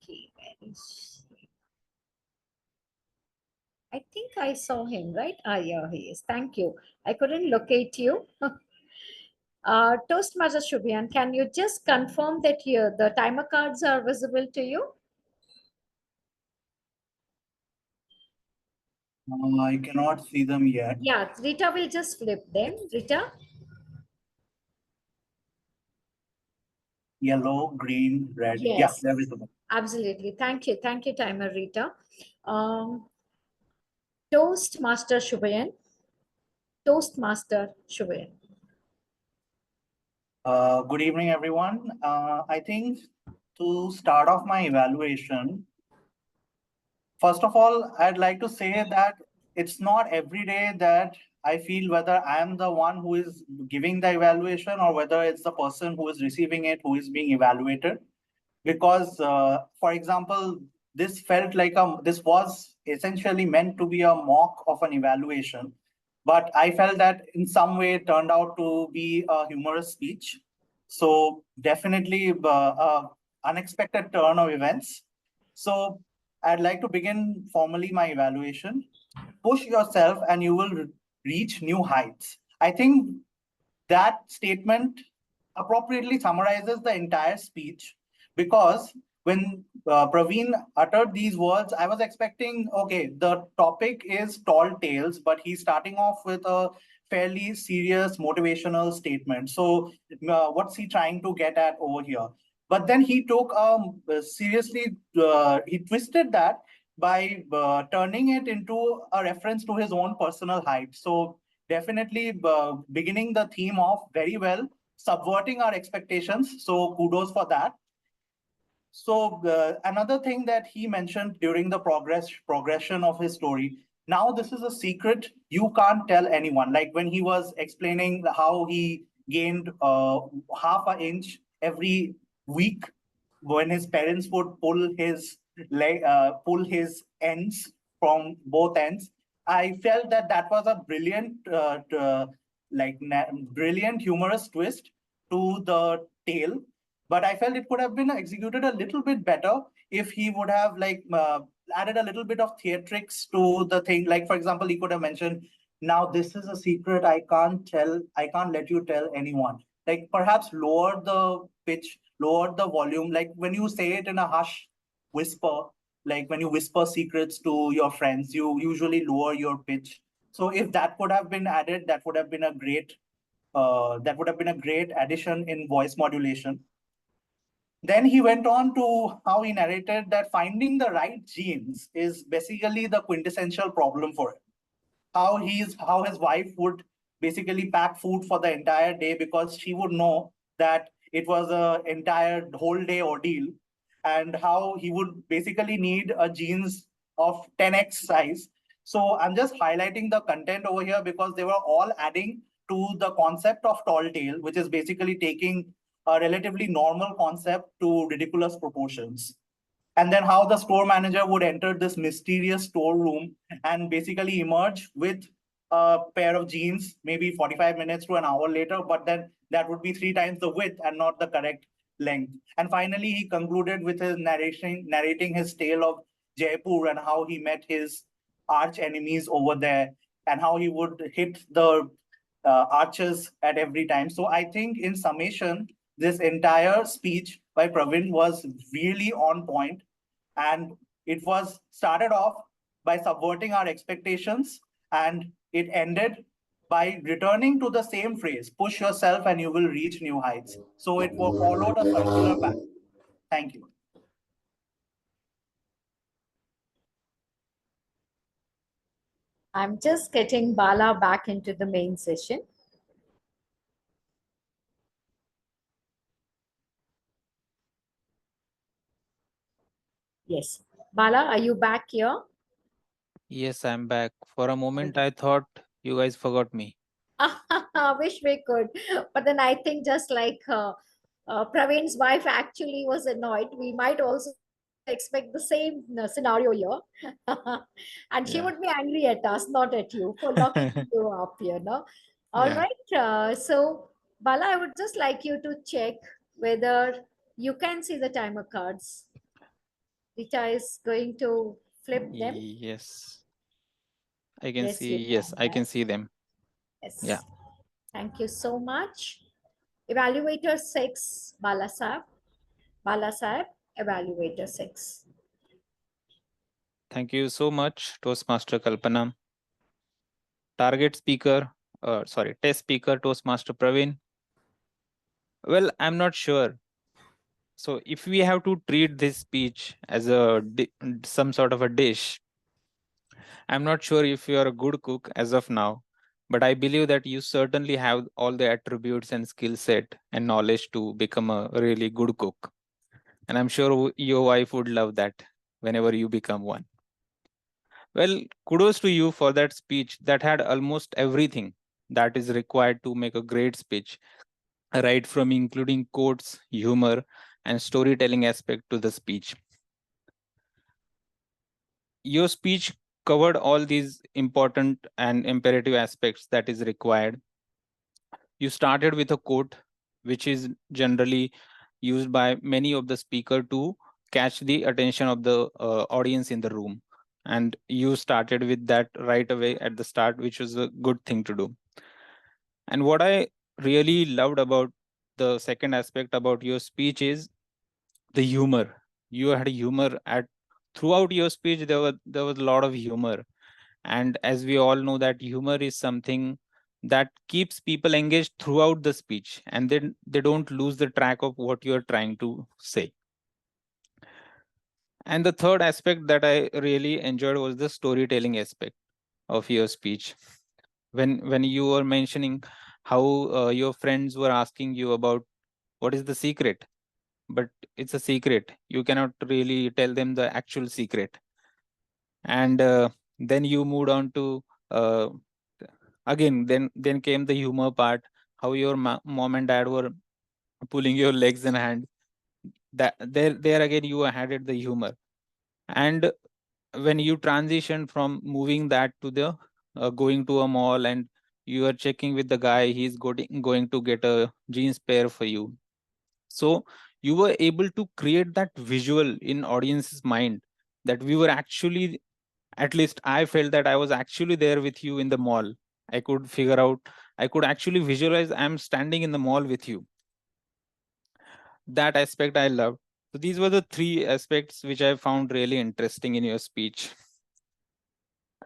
Okay, where is he? I think I saw him, right? Ah, yeah, he is. Thank you. I couldn't locate you. Toastmaster Shubhayan, can you just confirm that here the timer cards are visible to you? I cannot see them yet. Yeah, Rita will just flip them. Rita? Yellow, green, red. Yes. Yeah, they're visible. Absolutely. Thank you. Thank you, timer Rita. Toastmaster Shubhayan. Toastmaster Shubhayan. Good evening, everyone. I think to start off my evaluation, first of all, I'd like to say that it's not every day that I feel whether I am the one who is giving the evaluation or whether it's the person who is receiving it who is being evaluated. Because, for example, this was essentially meant to be a mock of an evaluation, but I felt that in some way it turned out to be a humorous speech. So definitely unexpected turn of events. So I'd like to begin formally my evaluation. Push yourself and you will reach new heights. I think that statement appropriately summarizes the entire speech, because when Praveen uttered these words, I was expecting, okay, the topic is tall tales, but he's starting off with a fairly serious motivational statement. So, what's he trying to get at over here? But then he took he twisted that by turning it into a reference to his own personal height. So, definitely beginning the theme off very well, subverting our expectations. So kudos for that. So another thing that he mentioned during the progression of his story. Now this is a secret you can't tell anyone. Like when he was explaining how he gained half an inch every week when his parents would pull his ends from both ends. I felt that that was a brilliant humorous twist to the tale, but I felt it could have been executed a little bit better if he would have added a little bit of theatrics to the thing. Like, for example, he could have mentioned, now this is a secret I can't let you tell anyone. Like perhaps lower the pitch, lower the volume. Like when you say it in a hush whisper, like when you whisper secrets to your friends, you usually lower your pitch. So if that could have been added, that would have been a great addition in voice modulation. Then he went on to how he narrated that finding the right genes is basically the quintessential problem for him. How his wife would basically pack food for the entire day because she would know that it was a entire whole day ordeal, and how he would basically need a jeans of 10x size. So I'm just highlighting the content over here because they were all adding to the concept of tall tale, which is basically taking a relatively normal concept to ridiculous proportions. And then how the store manager would enter this mysterious storeroom and basically emerge with a pair of jeans, maybe 45 minutes to an hour later, but then that would be 3 times the width and not the correct length. And finally, he concluded with his narrating his tale of Jaipur and how he met his arch enemies over there and how he would hit the arches at every time. So I think in summation, this entire speech by Praveen was really on point, and it was started off by subverting our expectations, and it ended by returning to the same phrase, push yourself and you will reach new heights. So it followed a circular pattern. Thank you. I'm just getting Bala back into the main session. Yes. Bala, are you back here? Yes, I'm back. For a moment, I thought you guys forgot me. I wish we could. But then I think just like Praveen's wife actually was annoyed, we might also expect the same scenario here. And she Yeah. would be angry at us, not at you, for locking you up, you know. All Yeah. right. So, Bala, I would just like you to check whether you can see the timer cards. Richa is going to flip them. Yes. I can Yes, see. you Yes, can, I can right? see them. Yes. Yeah. Thank you so much. Evaluator 6, Balasab. Balasab, Evaluator 6. Thank you so much, Toastmaster Kalpana. Target speaker, test speaker, Toastmaster Praveen. Well, I'm not sure. So if we have to treat this speech as some sort of a dish, I'm not sure if you are a good cook as of now, but I believe that you certainly have all the attributes and skill set and knowledge to become a really good cook. And I'm sure your wife would love that whenever you become one. Well, kudos to you for that speech that had almost everything that is required to make a great speech, right from including quotes, humor, and storytelling aspect to the speech. Your speech covered all these important and imperative aspects that is required. You started with a quote, which is generally used by many of the speaker to catch the attention of the audience in the room. And you started with that right away at the start, which was a good thing to do. And what I really loved about the second aspect about your speech is the humor. You had humor at throughout your speech. There was a lot of humor, and as we all know that humor is something that keeps people engaged throughout the speech, and then they don't lose the track of what you're trying to say. And the third aspect that I really enjoyed was the storytelling aspect of your speech. When you were mentioning how your friends were asking you about what is the secret, but it's a secret, you cannot really tell them the actual secret. And then you moved on to uh, again, then came the humor part, how your mom and dad were pulling your legs and hand. That there again you added the humor. And when you transition from moving that to the going to a mall, and you are checking with the guy, he's going to get a jeans pair for you. So you were able to create that visual in audience's mind, that we were actually, at least I felt that I was actually there with you in the mall. I could figure out, I could actually visualize I'm standing in the mall with you. That aspect I loved. So these were the three aspects which I found really interesting in your speech.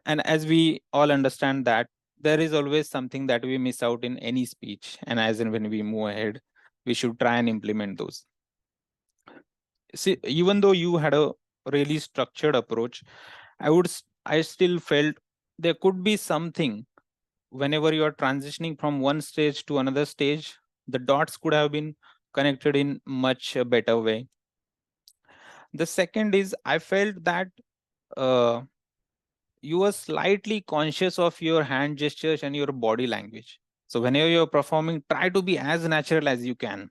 And as we all understand that there is always something that we miss out in any speech, and as and when we move ahead, we should try and implement those. See, even though you had a really structured approach, I still felt there could be something whenever you are transitioning from one stage to another stage, the dots could have been connected in much a better way. The second is I felt that uh, you were slightly conscious of your hand gestures and your body language. So whenever you're performing, try to be as natural as you can.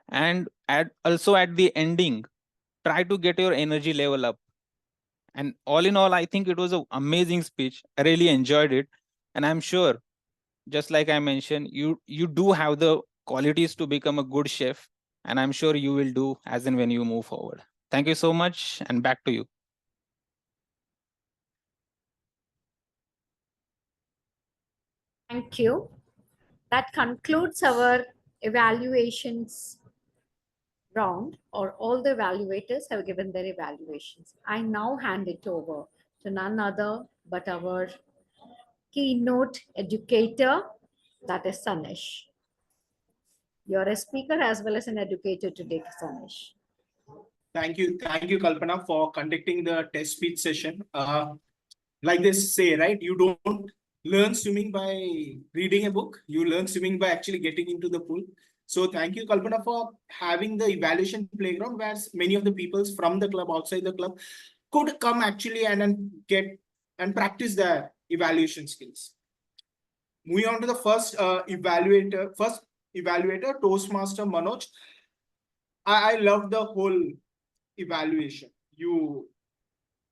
And also at the ending, try to get your energy level up. And all in all, I think it was an amazing speech. I really enjoyed it. And I'm sure, just like I mentioned, you do have the qualities to become a good chef. And I'm sure you will do as and when you move forward. Thank you so much. And back to you. Thank you. That concludes our evaluations round, or all the evaluators have given their evaluations. I now hand it over to none other but our keynote educator, that is Sunish. You're a speaker as well as an educator today, Sunish. Thank you, Kalpana, for conducting the test speech session. Like they say, right? You don't learn swimming by reading a book. You learn swimming by actually getting into the pool. So thank you, Kalpana, for having the evaluation playground where many of the people from the club, outside the club, could come actually and get and practice their evaluation skills. Moving on to the first evaluator, Toastmaster Manoj. I love the whole evaluation. You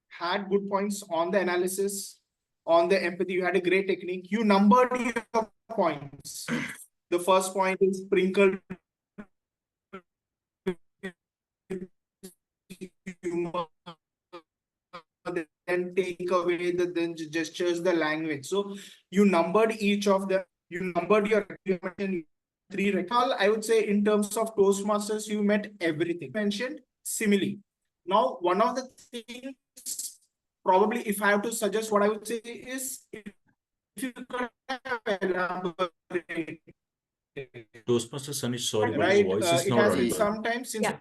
had good points on the analysis, on the empathy. You had a great technique. You numbered your points. The first point is sprinkled humor, then take away the then gestures, the language. So you numbered each of them. You numbered your three recall. I would say in terms of Toastmasters, you met everything. Mentioned simile. Now, one of the things, probably if I have to suggest, what I would say is, if you could elaborate. Toastmaster Sunish, sorry, but Right, your voice is it not has been audible. some time since. Yeah.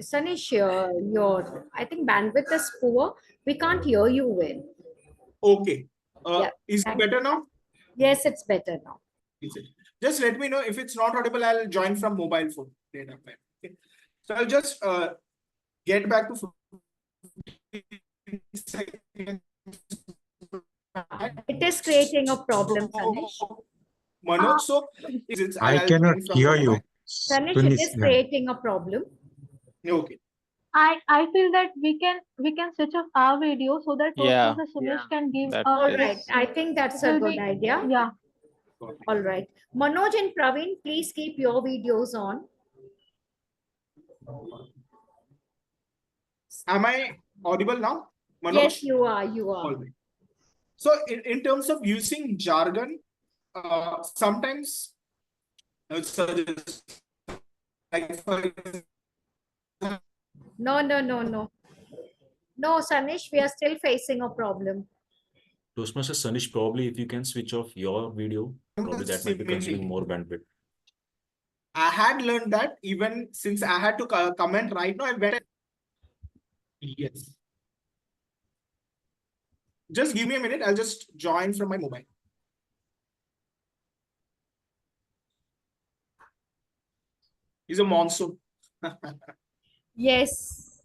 Sunish, your I think bandwidth is poor. We can't hear you well. Okay. Yeah, is it better now? Yes, it's better now. Is it? Just let me know if it's not audible. I'll join from mobile phone data. Okay. So I'll just get back to seconds. It is creating a problem, Sunish. Manoj, so I I'll cannot begin from hear the you. mobile. Sunish, it is creating a problem. Okay. I feel that we can switch off our video so that Yeah, Toastmaster Sunish can give that All is. right. I think that's it a will good be- idea. Yeah. All right. Manoj and Praveen, please keep your videos on. Am I audible now, Manoj? Yes, you are. You All are. right. So in terms of using jargon, sometimes I would suggest, like for No. No, Sunish, we are still facing a problem. Toastmaster Sunish, probably if you can switch off your video, probably that might be consuming more bandwidth. I had learned that even since I had to comment right now, I went. Yes. Just give me a minute. I'll just join from my mobile. It's a monsoon. Yes.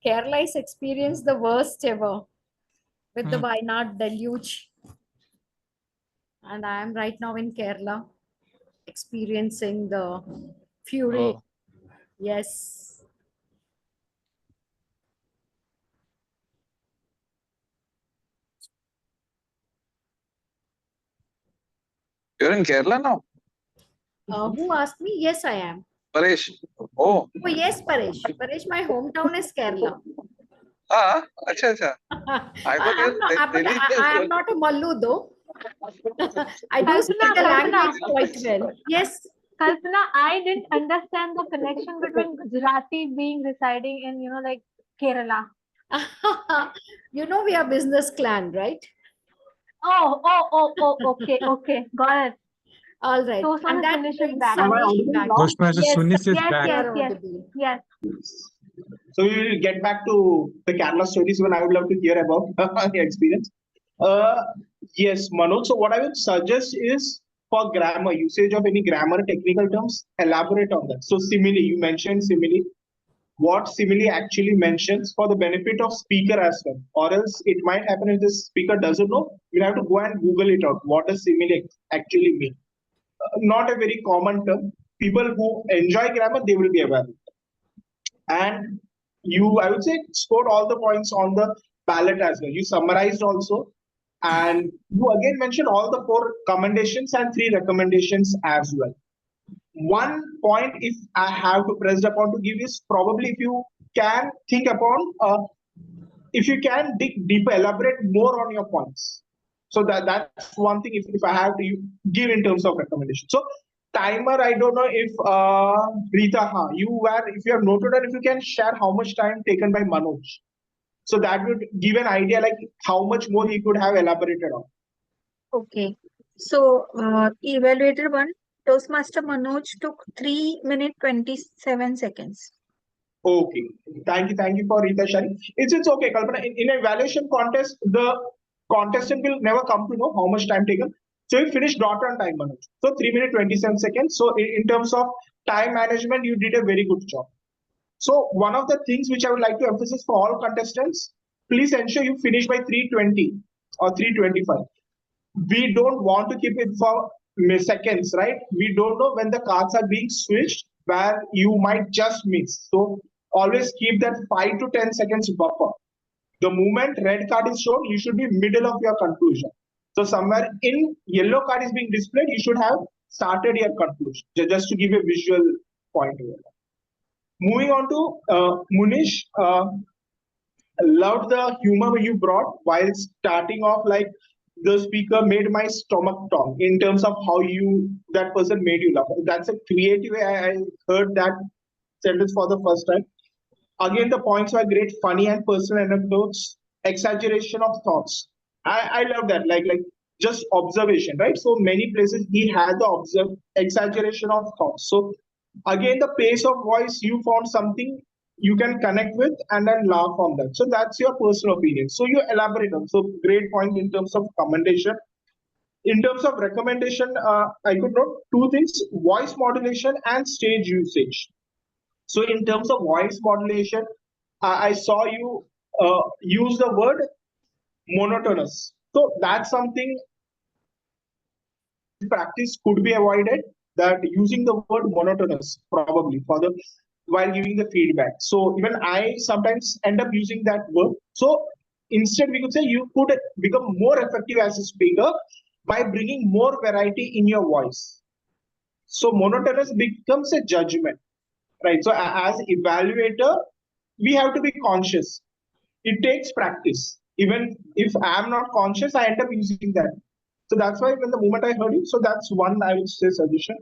Kerala is experienced the worst ever with the Wayanad deluge. And I am right now in Kerala experiencing the fury. Oh. Yes. You're in Kerala now? Who asked me? Yes, I am. Paresh. Oh. Oh, yes, Paresh. Paresh, my hometown is Kerala. Acha. I thought I am not a Mallu though. I do speak the language quite well. Yes. Kalpana, I didn't understand the connection between Gujarati being residing in, like Kerala. You know, we are business clan, right? Oh, okay, got it. All right. Toastmaster And that Sunish is brings back. Sunish back. Toastmaster Yes, Sunish is Yes, back. yes. So we will get back to the Kerala stories when I would love to hear about the experience. Yes, Manoj. So what I would suggest is for grammar, usage of any grammar technical terms, elaborate on that. So simile, you mentioned simile. What simile actually mentions for the benefit of speaker as well. Or else it might happen if the speaker doesn't know, you'll have to go and Google it out. What does simile actually mean? Not a very common term. People who enjoy grammar, they will be aware of it. And you, I would say, scored all the points on the ballot as well. You summarized also, and you again mentioned all the 4 commendations and 3 recommendations as well. One point, if I have to press upon to give, is probably if you can think upon, if you can dig deeper, elaborate more on your points. So that's one thing. If I have to give in terms of recommendation. So timer, I don't know if Rita, if you have noted and if you can share how much time taken by Manoj. So that would give an idea like how much more he could have elaborated on. Okay. So, evaluator 1, Toastmaster Manoj took 3 minutes 27 seconds. Okay. Thank you for Rita sharing. It's okay, Kalpana. In an evaluation contest, the contestant will never come to know how much time taken. So you finished dot on time, Manoj. So 3 minutes 27 seconds. So in terms of time management, you did a very good job. So one of the things which I would like to emphasize for all contestants, please ensure you finish by 3:20 or 3:25. We don't want to keep it for seconds, right? We don't know when the cards are being switched where you might just miss. So always keep that 5 to 10 seconds buffer. The moment red card is shown, you should be middle of your conclusion. So somewhere in yellow card is being displayed, you should have started your conclusion. Just to give a visual point over there. Moving on to Munish, loved the humor you brought while starting off. Like the speaker made my stomach turn in terms of how that person made you laugh. That's a creative way. I heard that sentence for the first time. Again, the points were great, funny and personal anecdotes, exaggeration of thoughts. I love that. Like just observation, right? So many places he had the exaggeration of thoughts. So again, the pace of voice, you found something you can connect with and then laugh on that. So that's your personal opinion. So you elaborate on. So great point in terms of commendation. In terms of recommendation, I could note 2 things: voice modulation and stage usage. So in terms of voice modulation, I saw you use the word monotonous. So that's something practice could be avoided, that using the word monotonous probably for the while giving the feedback. So even I sometimes end up using that word. So instead we could say you could become more effective as a speaker by bringing more variety in your voice. So monotonous becomes a judgment, right? So as evaluator, we have to be conscious. It takes practice. Even if I'm not conscious, I end up using that. So that's why when the moment I heard it, so that's one I would say suggestion.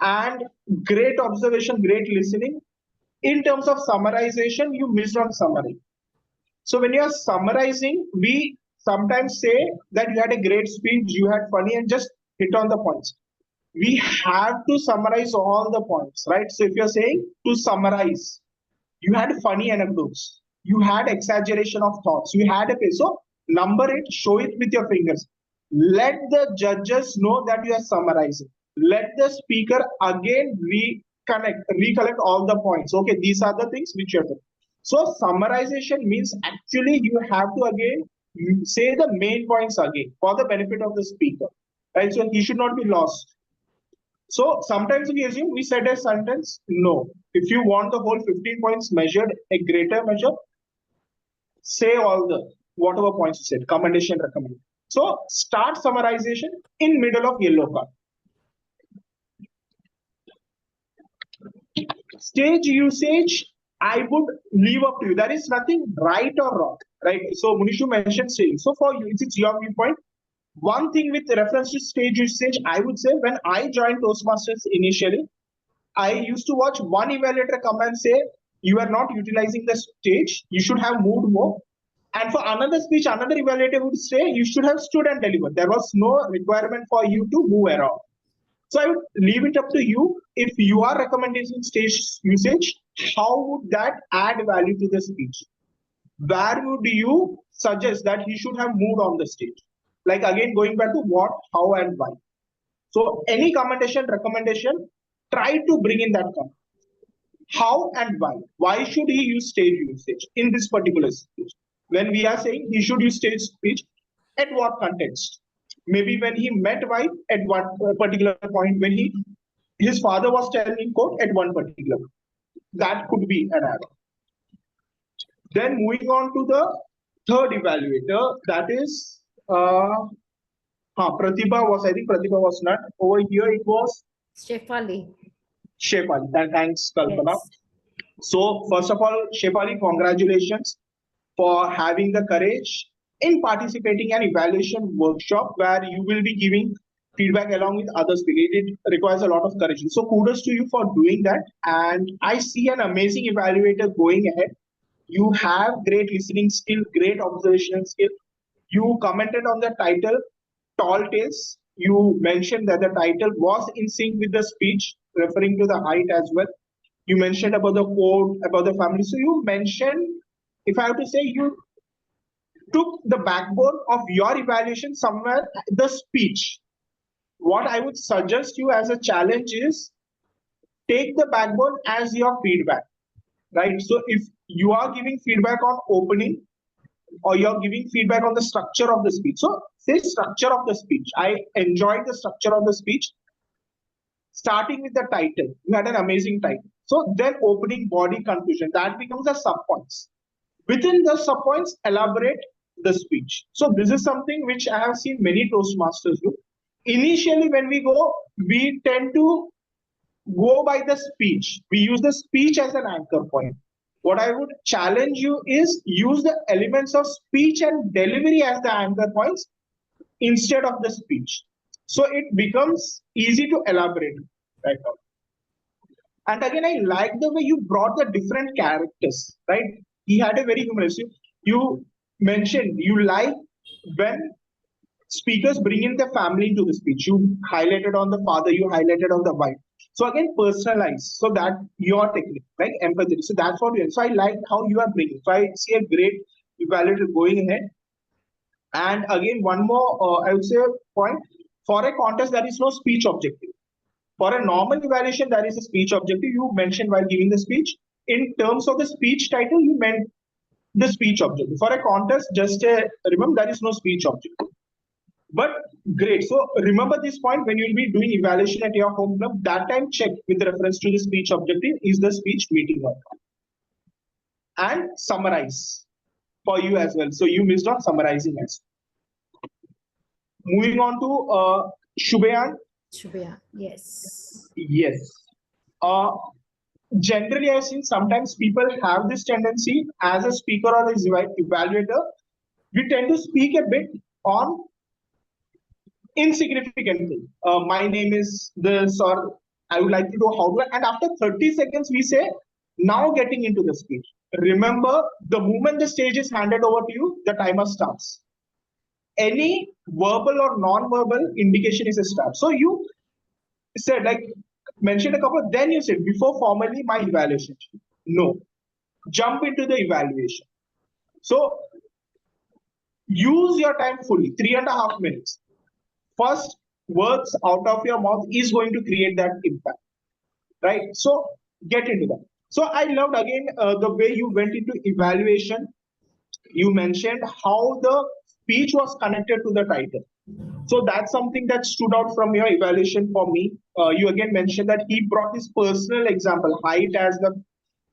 And great observation, great listening. In terms of summarization, you missed on summary. So when you are summarizing, we sometimes say that you had a great speech, you had funny, and just hit on the points. We have to summarize all the points, right? So if you're saying to summarize, you had funny anecdotes, you had exaggeration of thoughts, you had a face. So number it, show it with your fingers. Let the judges know that you are summarizing. Let the speaker again recollect all the points. Okay, these are the things which you have to. So summarization means actually you have to again say the main points again for the benefit of the speaker. Right? So he should not be lost. So sometimes we assume we said a sentence. No. If you want the whole 15 points measured, a greater measure, say all the whatever points you said, commendation, recommendation. So start summarization in middle of yellow card. Stage usage, I would leave up to you. There is nothing right or wrong, right? So Munishu mentioned stage. So for you, it's your viewpoint. One thing with reference to stage usage, I would say when I joined Toastmasters initially, I used to watch one evaluator come and say, you are not utilizing the stage, you should have moved more. And for another speech, another evaluator would say, you should have stood and delivered. There was no requirement for you to move around. So I would leave it up to you. If you are recommending stage usage, how would that add value to the speech? Where would you suggest that he should have moved on the stage? Like again, going back to what, how, and why. So any commendation, recommendation, try to bring in that comment. How and why? Why should he use stage usage in this particular speech? When we are saying he should use stage speech, at what context? Maybe when he met wife at one particular point, when his father was telling quote at one particular point. That could be an error. Then moving on to the third evaluator, that is Pratibha was, I think Pratibha was not over here. It was Shefali. Shefali. Thanks, Kalpana. Yes. So first of all, Shefali, congratulations for having the courage in participating in an evaluation workshop where you will be giving feedback along with other speakers. It requires a lot of courage. So kudos to you for doing that. And I see an amazing evaluator going ahead. You have great listening skill, great observational skill. You commented on the title, Tall Tales. You mentioned that the title was in sync with the speech, referring to the height as well. You mentioned about the quote, about the family. So you mentioned, if I have to say, you took the backbone of your evaluation somewhere, the speech. What I would suggest you as a challenge is take the backbone as your feedback, right? So if you are giving feedback on opening or you're giving feedback on the structure of the speech. So say structure of the speech. I enjoyed the structure of the speech. Starting with the title, you had an amazing title. So then opening, body, conclusion, that becomes the subpoints. Within the subpoints, elaborate the speech. So this is something which I have seen many Toastmasters do. Initially, when we go, we tend to go by the speech. We use the speech as an anchor point. What I would challenge you is use the elements of speech and delivery as the anchor points instead of the speech. So it becomes easy to elaborate right now. And again, I like the way you brought the different characters, right? He had a very humorous. You mentioned you like when speakers bring in the family into the speech. You highlighted on the father, you highlighted on the wife. So again, personalize. So that your technique, right? Empathy. So that's what we are. So I like how you are bringing. So I see a great evaluator going ahead. And again, one more, I would say, point. For a contest, there is no speech objective. For a normal evaluation, there is a speech objective. You mentioned while giving the speech. In terms of the speech title, you the speech objective. For a contest, just remember there is no speech objective. But great. So remember this point when you'll be doing evaluation at your home club, that time check with reference to the speech objective, is the speech meeting or not? And summarize for you as well. So you missed on summarizing as well. Moving on to Shubhayan. Shubhaya, yes. Yes. Generally, I've seen sometimes people have this tendency as a speaker or as evaluator, we tend to speak a bit on insignificant thing. My name is this, or I would like to know how to, and after 30 seconds, we say, now getting into the speech. Remember, the moment the stage is handed over to you, the timer starts. Any verbal or non-verbal indication is a start. So you said, like, mentioned a couple, then you said, before formally my evaluation. No, jump into the evaluation. So use your time fully, 3.5 minutes. First words out of your mouth is going to create that impact, right? So get into that. So I loved again the way you went into evaluation. You mentioned how the speech was connected to the title. So that's something that stood out from your evaluation for me. You again mentioned that he brought his personal example, height as the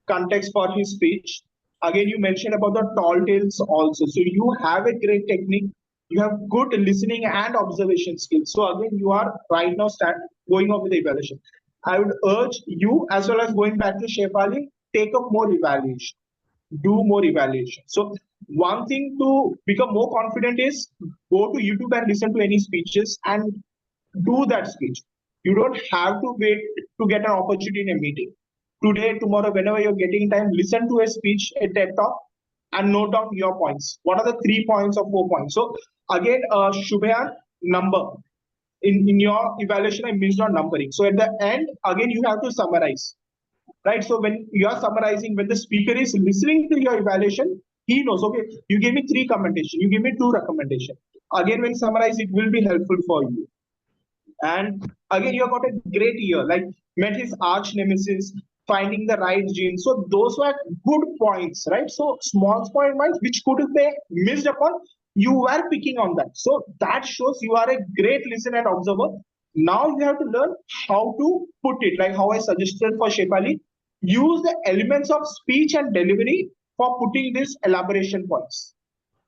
context for his speech. Again, you mentioned about the tall tales also. So you have a great technique. You have good listening and observation skills. So again, you are right now going off with the evaluation. I would urge you, as well as going back to Shefali, take up more evaluation. Do more evaluation. So one thing to become more confident is go to YouTube and listen to any speeches and do that speech. You don't have to wait to get an opportunity in a meeting. Today, tomorrow, whenever you're getting time, listen to a speech, a TED Talk, and note down your points. What are the 3 points or 4 points? So again, Shubhayan, number. In your evaluation, I missed on numbering. So at the end, again, you have to summarize. Right? So when you are summarizing, when the speaker is listening to your evaluation, he knows, okay, you gave me 3 recommendations, you give me 2 recommendations. Again, when summarize, it will be helpful for you. And again, you have got a great year, like met his arch nemesis, finding the right gene. So those were good points, right? So small points which could have been missed upon, you were picking on that. So that shows you are a great listener and observer. Now you have to learn how to put it, like how I suggested for Shefali. Use the elements of speech and delivery for putting these elaboration points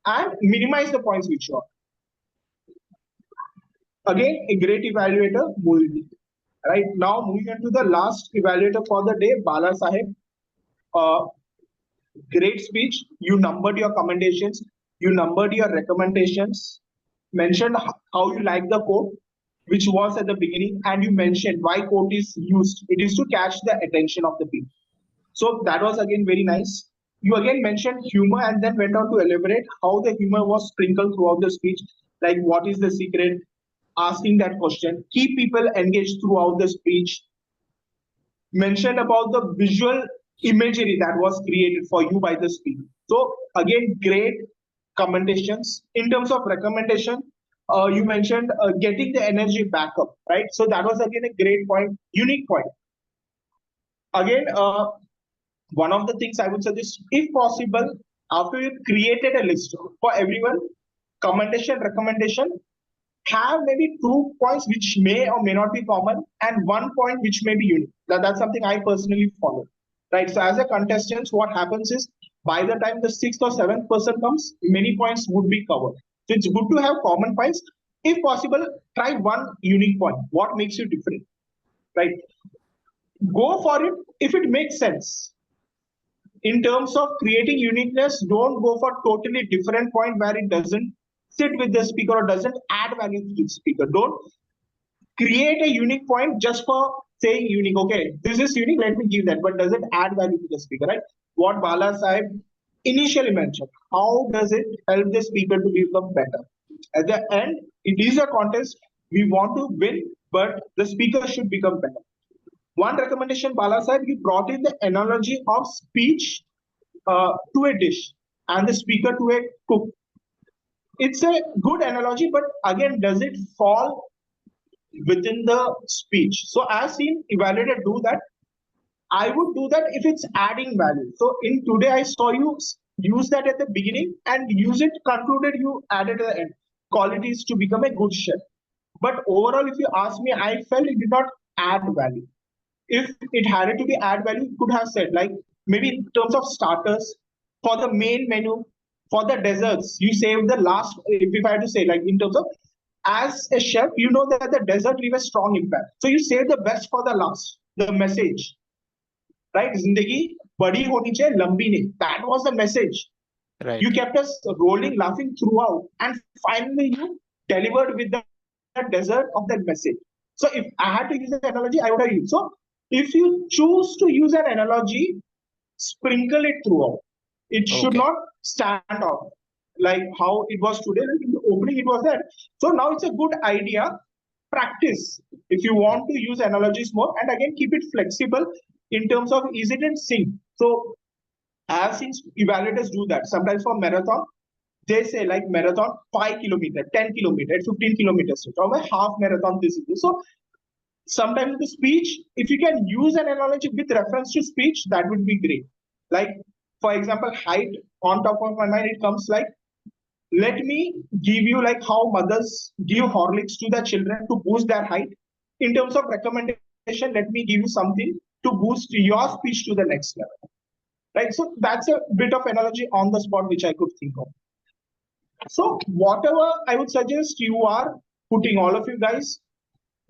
and minimize the points which you are. Again, a great evaluator, Mulli. Right now, moving on to the last evaluator for the day, Bala Sahib. Great speech. You numbered your commendations. You numbered your recommendations. Mentioned how you like the quote, which was at the beginning, and you mentioned why quote is used. It is to catch the attention of the people. So that was again very nice. You again mentioned humor and then went on to elaborate how the humor was sprinkled throughout the speech, like what is the secret, asking that question, keep people engaged throughout the speech. Mentioned about the visual imagery that was created for you by the speaker. So again, great commendations. In terms of recommendation, you mentioned getting the energy back up, right? So that was again a great point, unique point. Again, one of the things I would suggest, if possible, after you created a list for everyone, commendation, recommendation, have maybe 2 points which may or may not be common and 1 point which may be unique. That's something I personally follow. Right. So as a contestant, what happens is by the time the 6th or 7th person comes, many points would be covered. So it's good to have common points. If possible, try 1 unique point. What makes you different? Right. Go for it if it makes sense. In terms of creating uniqueness, don't go for totally different point where it doesn't sit with the speaker or doesn't add value to the speaker. Don't create a unique point just for saying unique. Okay, this is unique, let me give that, but does it add value to the speaker, right? What Bala Sahib initially mentioned, how does it help the speaker to become better? At the end, it is a contest. We want to win, but the speaker should become better. One recommendation, Bala Sahib, you brought in the analogy of speech to a dish and the speaker to a cook. It's a good analogy, but again, does it fall within the speech? So I've seen evaluator do that. I would do that if it's adding value. So in today, I saw you use that at the beginning and use it concluded, you added at the end. Qualities to become a good chef. But overall, if you ask me, I felt it did not add value. If it had to be add value, you could have said, like, maybe in terms of starters, for the main menu, for the desserts, you save the last. If I had to say, like, in terms of, as a chef, you know that the dessert leave a strong impact. So you save the best for the last, the message, right? Zindagi badi honi chahiye, lambi nahi. That was the message. Right. You kept us rolling, laughing throughout, and finally you delivered with the dessert of that message. So if I had to use an analogy, I would have used. So if you choose to use an analogy, sprinkle it throughout. It should Okay. not stand out like how it was today. Like in the opening, it was there. So now it's a good idea. Practice if you want to use analogies more, and again keep it flexible in terms of is it in sync. So I have seen evaluators do that. Sometimes for marathon, they say like marathon 5 kilometers, 10 kilometers, 15 kilometers, or a half marathon. This is so. Sometimes the speech, if you can use an analogy with reference to speech, that would be great. Like for example, height, on top of my mind, it comes like, let me give you like how mothers give Horlicks to their children to boost their height. In terms of recommendation, let me give you something to boost your speech to the next level. Right. So that's a bit of analogy on the spot which I could think of. So whatever I would suggest you are putting, all of you guys,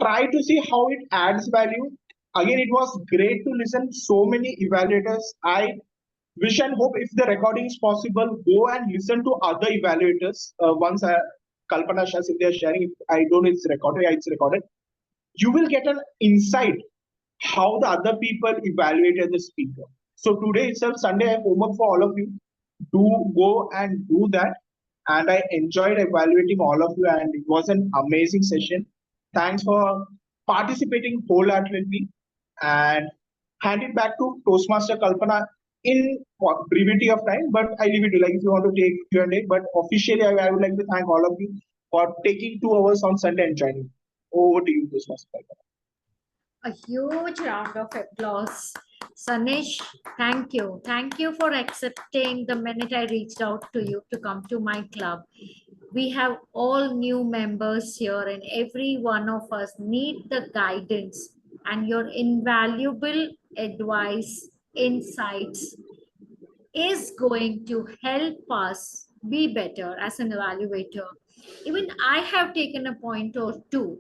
try to see how it adds value. Again, it was great to listen so many evaluators. I wish and hope if the recording is possible, go and listen to other evaluators. Once Kalpana shares, if they are sharing, if I don't know it's recorded, yeah, it's recorded. You will get an insight how the other people evaluated the speaker. So today itself, Sunday, I have homework for all of you. Do go and do that. And I enjoyed evaluating all of you, and it was an amazing session. Thanks for participating wholeheartedly, and hand it back to Toastmaster Kalpana in brevity of time. But I leave it to, like, if you want to take Q&A. But officially, I would like to thank all of you for taking 2 hours on Sunday and joining. Over to you, Toastmaster Kalpana. A huge round of applause. Sunish, thank you. Thank you for accepting the minute I reached out to you to come to my club. We have all new members here, and every one of us need the guidance and your invaluable advice, insights is going to help us be better as an evaluator. Even I have taken a point or two.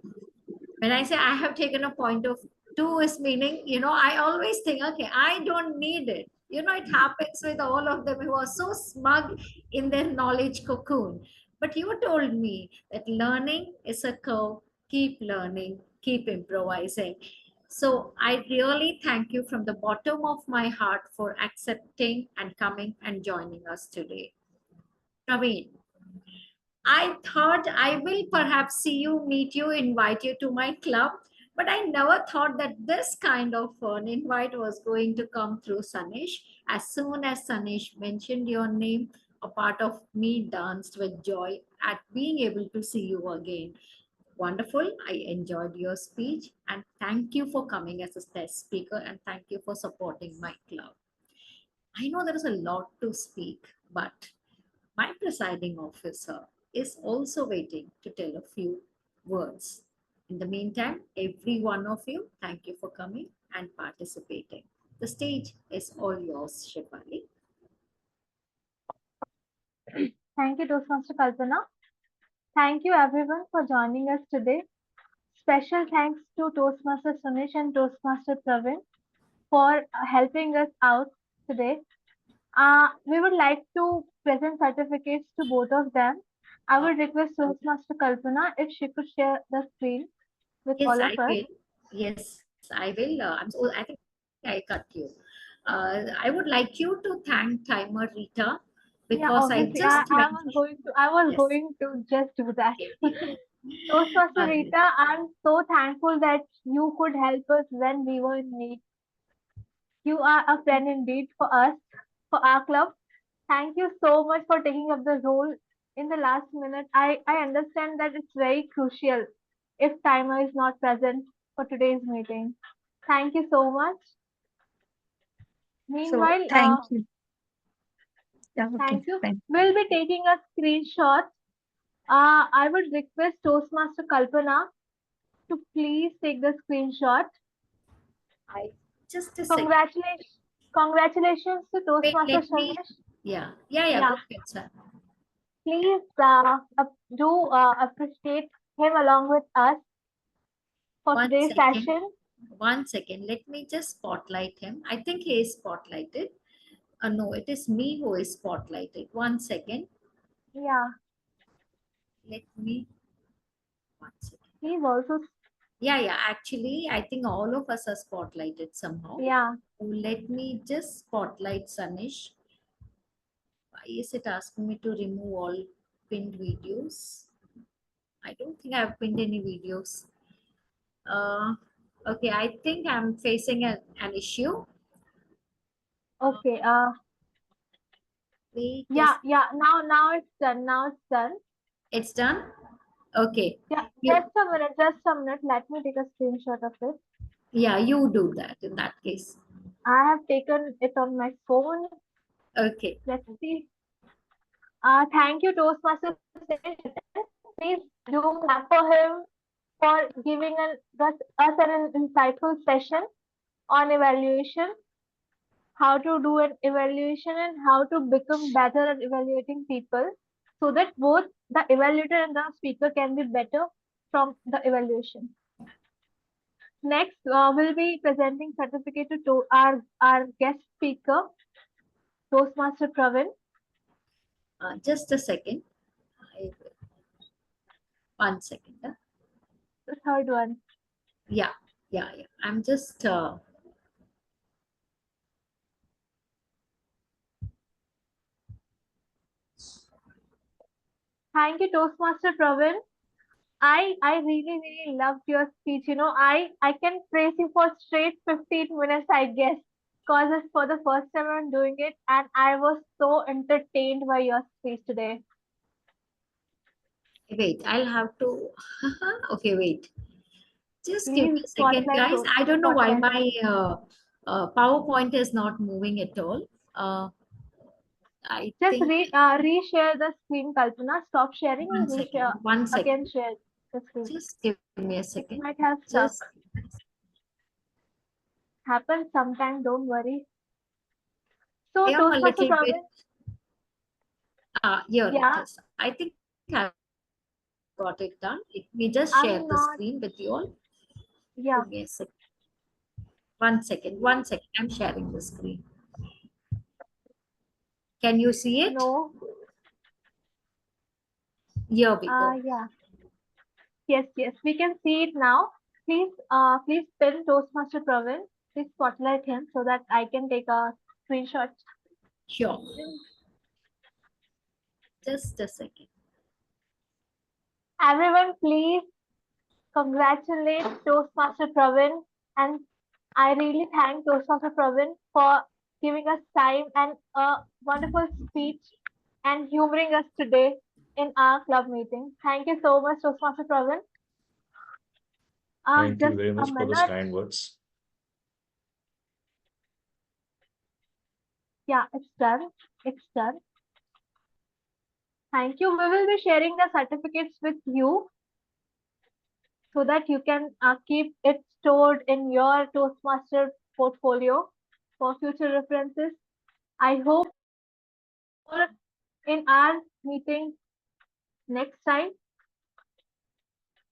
When I say I have taken a point of two is meaning, I always think, okay, I don't need it. It happens with all of them who are so smug in their knowledge cocoon. But you told me that learning is a curve, keep learning, keep improvising. So I really thank you from the bottom of my heart for accepting and coming and joining us today. Praveen, I thought I will perhaps see you, meet you, invite you to my club, but I never thought that this kind of an invite was going to come through Sunish. As soon as Sunish mentioned your name, a part of me danced with joy at being able to see you again. Wonderful. I enjoyed your speech, and thank you for coming as a guest speaker, and thank you for supporting my club. I know there is a lot to speak, but my presiding officer is also waiting to tell a few words. In the meantime, every one of you, thank you for coming and participating. The stage is all yours, Shivali. Thank you, Toastmaster Kalpana. Thank you everyone for joining us today. Special thanks to Toastmaster Sunish and Toastmaster Praveen for helping us out today. We would like to present certificates to both of them. I would request Toastmaster Kalpana if she could share the screen with Yes, all I of us. will. Yes, I will. I think I cut you. I would like you to thank Timer Rita Yeah, because I obviously, just I was Yes. going to just do that. Toastmaster Rita, I'm so thankful that you could help us when we were in need. You are a friend indeed for us, for our club. Thank you so much for taking up the role in the last minute. I understand that it's very crucial if timer is not present for today's meeting. Thank you so much. So Meanwhile, thank you. Yeah, okay, Thank you. fine. We'll be taking a screenshot. I would request Toastmaster Kalpana to please take the screenshot. Just a second. Congratulations to Wait, Toastmaster let me. Sunish. Yeah. Go Yeah. ahead, sir. Please do appreciate him along with us for One today's second. session. 1 second. Let me just spotlight him. I think he is spotlighted. No, it is me who is spotlighted. 1 second. Yeah. Let me. 1 second. He's also. Yeah. Actually, I think all of us are spotlighted somehow. Yeah. So let me just spotlight Sunish. Why is it asking me to remove all pinned videos? I don't think I've pinned any videos. Okay, I think I'm facing an issue. Okay. Wait. Yeah. Now it's done. Now it's done. It's done? Okay. Yeah. Just a minute. Let me take a screenshot of it. Yeah, you do that in that case. I have taken it on my phone. Okay. Let's see. Thank you, Toastmaster. Please do clap for him for giving us an insightful session on evaluation, how to do an evaluation and how to become better at evaluating people so that both the evaluator and the speaker can be better from the evaluation. Next, we'll be presenting certificate to our guest speaker, Toastmaster Pravin. Just a second. 1 second. The third one. Yeah. I'm just. Thank you, Toastmaster Pravin. I really loved your speech. You know, I can praise you for straight 15 minutes, I guess, because it's for the first time I'm doing it, and I was so entertained by your speech today. Wait, I'll have to. Okay, wait. Just Please give me a second, spotlight guys. those- I don't know why spotlight. my PowerPoint is not moving at all. I Just think. reshare the screen, Kalpana. Stop sharing and 1 second. reshare. 1 second. Again, share the screen. Just give me a second. It might have stuck. Just. Happens sometime. Don't worry. So, I am a Toastmaster little Pravin. bit. Here Yeah. it is. I think I got it done. Let me just I'm share the not- screen with you all. Yeah. Give me a second. 1 second. 1 second. I'm sharing the screen. Can you see it? No. Here we go. Yeah. Yes, we can see it now. Please pin Toastmaster Pravin. Please spotlight him so that I can take a screenshot. Sure. Just a second. Everyone, please congratulate Toastmaster Pravin, and I really thank Toastmaster Pravin for giving us time and a wonderful speech and humoring us today in our club meeting. Thank you so much, Toastmaster Pravin. Thank you Just very a much for those minute. kind words. Yeah, it's done. It's done. Thank you. We will be sharing the certificates with you so that you can keep it stored in your Toastmaster portfolio for future references. I hope in our meeting next time,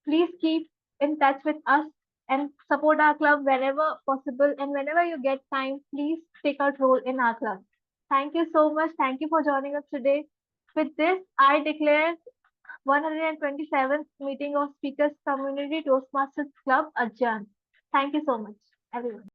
please keep in touch with us and support our club whenever possible. And whenever you get time, please take a role in our club. Thank you so much. Thank you for joining us today. With this, I declare 127th meeting of Speakers Community Toastmasters Club adjourned. Thank you so much, everyone.